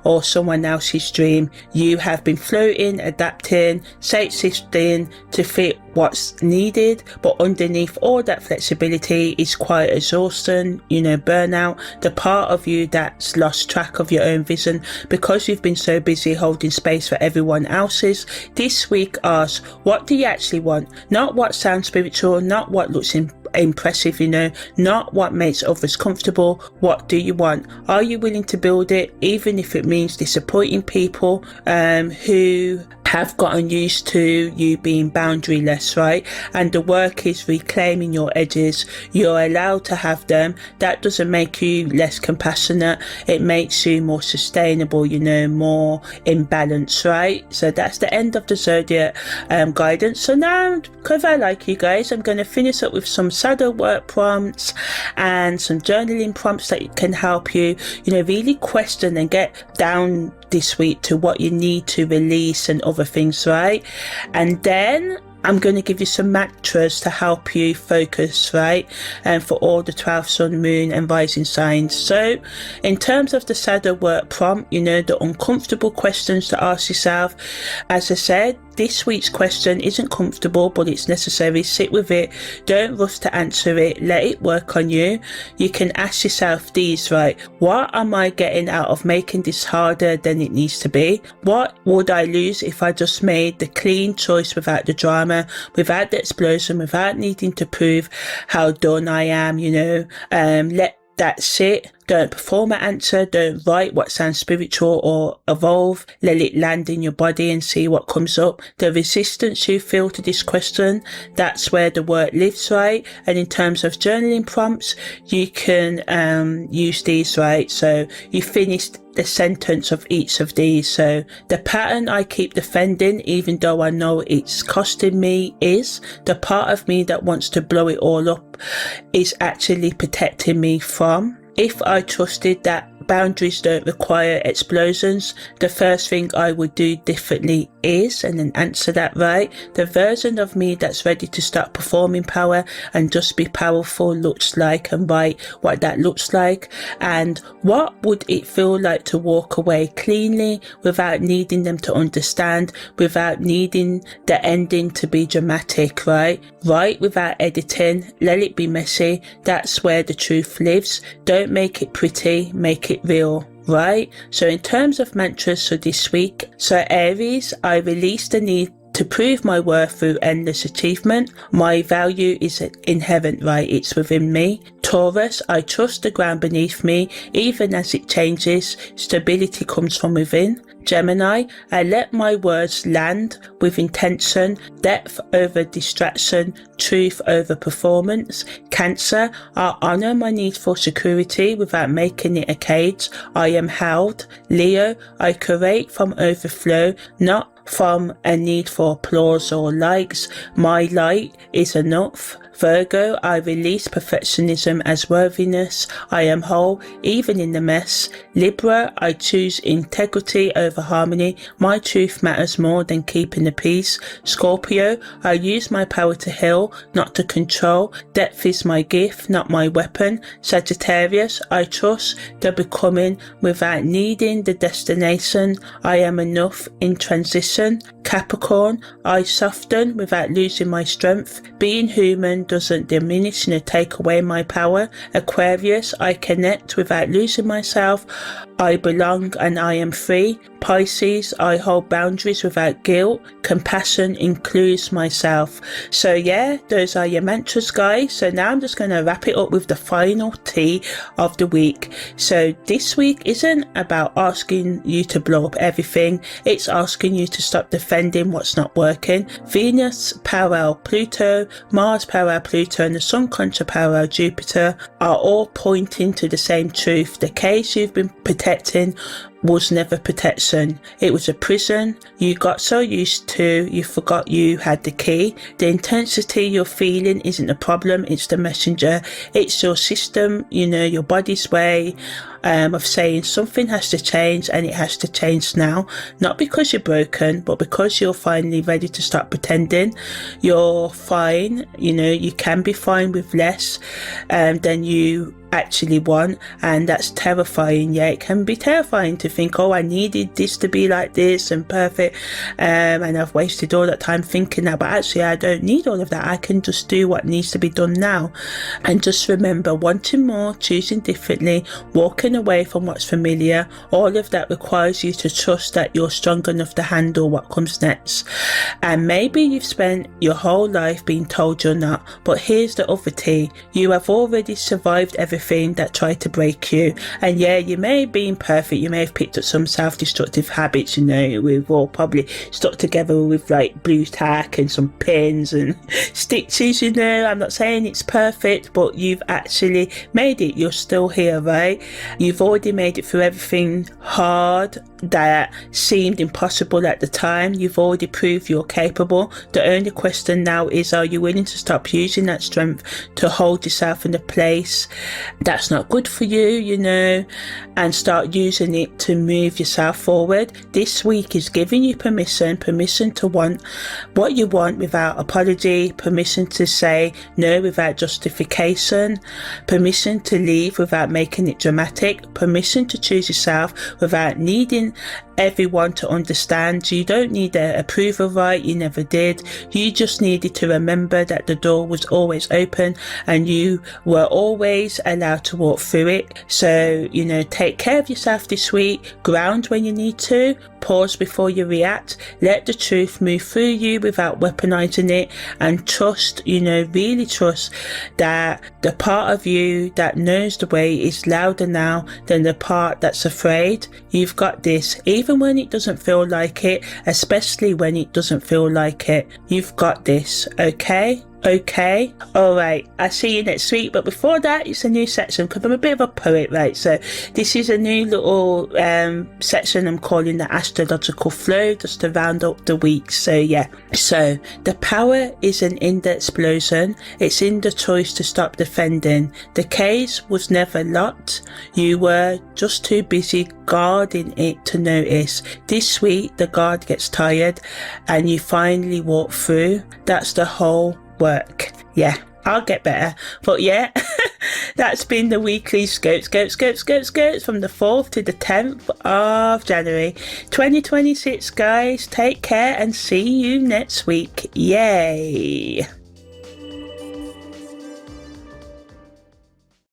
or someone else's dream. You have been floating, adapting, shape-shifting to fit what's needed, but underneath all that flexibility is quite exhaustion, burnout, the part of you that's lost track of your own vision because you've been so busy holding space for everyone else's. This week asks, what do you actually want? Not what sounds spiritual, not what looks impressive, not what makes others comfortable. What do you want? Are you willing to build it, even if it means disappointing people who have gotten used to you being boundaryless, right? And the work is reclaiming your edges. You're allowed to have them. That doesn't make you less compassionate. It makes you more sustainable, more in balance, right? So that's the end of the zodiac guidance. So now, because I like you guys, I'm going to finish up with some shadow work prompts and some journaling prompts that can help you, really question and get down this week to what you need to release and other things, right? And then I'm going to give you some mantras to help you focus, right? And for all the 12 sun, moon and rising signs. So in terms of the shadow work prompt, the uncomfortable questions to ask yourself. As I said, this week's question isn't comfortable, but it's necessary. Sit with it. Don't rush to answer it. Let it work on you. You can ask yourself these, right? What am I getting out of making this harder than it needs to be? What would I lose if I just made the clean choice without the drama, without the explosion, without needing to prove how done I am, let that sit. Don't perform an answer. Don't write what sounds spiritual or evolve. Let it land in your body and see what comes up. The resistance you feel to this question, that's where the work lives, right? And in terms of journaling prompts, you can use these, right? So you finished the sentence of each of these. So the pattern I keep defending, even though I know it's costing me, is the part of me that wants to blow it all up is actually protecting me from. If I trusted that boundaries don't require explosions, the first thing I would do differently is and then answer that, right? The version of me that's ready to start performing power and just be powerful looks like, and write what that looks like, and what would it feel like to walk away cleanly without needing them to understand, without needing the ending to be dramatic, right? Write without editing, let it be messy. That's where the truth lives. Don't make it pretty, make it real. Right? So in terms of mantras for this week, so Aries, I release the need to prove my worth through endless achievement. My value is inherent, right? It's within me. Taurus, I trust the ground beneath me, even as it changes. Stability comes from within. Gemini, I let my words land with intention, depth over distraction, truth over performance. Cancer, I honour my need for security without making it a cage. I am held. Leo, I create from overflow, not from a need for applause or likes. My light is enough. Virgo, I release perfectionism as worthiness. I am whole, even in the mess. Libra, I choose integrity over harmony. My truth matters more than keeping the peace. Scorpio, I use my power to heal, not to control. Depth is my gift, not my weapon. Sagittarius, I trust the becoming without needing the destination. I am enough in transition. Capricorn, I soften without losing my strength. Being human doesn't diminish nor take away my power. Aquarius, I connect without losing myself. I belong and I am free. Pisces, I hold boundaries without guilt. Compassion includes myself. So yeah, those are your mantras, guys. So now I'm just going to wrap it up with the final tea of the week. So this week isn't about asking you to blow up everything. It's asking you to stop defending what's not working. Venus parallel Pluto, Mars parallel Pluto, and the Sun contra parallel Jupiter are all pointing to the same truth. The case you've been protecting was never protection. It was a prison you got so used to you forgot you had the key. The intensity you're feeling isn't the problem, it's the messenger. It's your system, your body's way of saying something has to change, and it has to change now. Not because you're broken, but because you're finally ready to stop pretending. You're fine, you can be fine with less than you actually want, and that's terrifying. Yeah, it can be terrifying to think, oh, I needed this to be like this and perfect, and I've wasted all that time thinking that, but actually I don't need all of that. I can just do what needs to be done now. And just remember, wanting more, choosing differently, walking away from what's familiar, all of that requires you to trust that you're strong enough to handle what comes next. And maybe you've spent your whole life being told you're not, but here's the other tea: you have already survived everything that tried to break you. And yeah, you may have been perfect, you may have picked up some self-destructive habits, we've all probably stuck together with like blue tack and some pins and stitches, I'm not saying it's perfect, but you've actually made it. You're still here, right? You've already made it through everything hard that seemed impossible at the time. You've already proved you're capable. The only question now is, are you willing to stop using that strength to hold yourself in a place that's not good for you, and start using it to move yourself forward? This week is giving you permission to want what you want without apology, permission to say no without justification, permission to leave without making it dramatic, permission to choose yourself without needing everyone to understand. You don't need a approval, right? You never did. You just needed to remember that the door was always open and you were always allowed to walk through it. So, take care of yourself this week. Ground when you need to. Pause before you react. Let the truth move through you without weaponizing it, and trust, really trust that the part of you that knows the way is louder now than the part that's afraid. You've got this, even when it doesn't feel like it, especially when it doesn't feel like it. You've got this, okay? Okay, alright, I'll see you next week, but before that it's a new section because I'm a bit of a poet, right? So this is a new little section I'm calling the Astrological Flow, just to round up the week. So yeah, so the power isn't in the explosion, it's in the choice to stop defending. The case was never locked, you were just too busy guarding it to notice. This week the guard gets tired and you finally walk through. That's the whole work. Yeah, I'll get better. But yeah, that's been the weekly scopes from the 4th to the 10th of January 2026, guys. Take care and see you next week. Yay!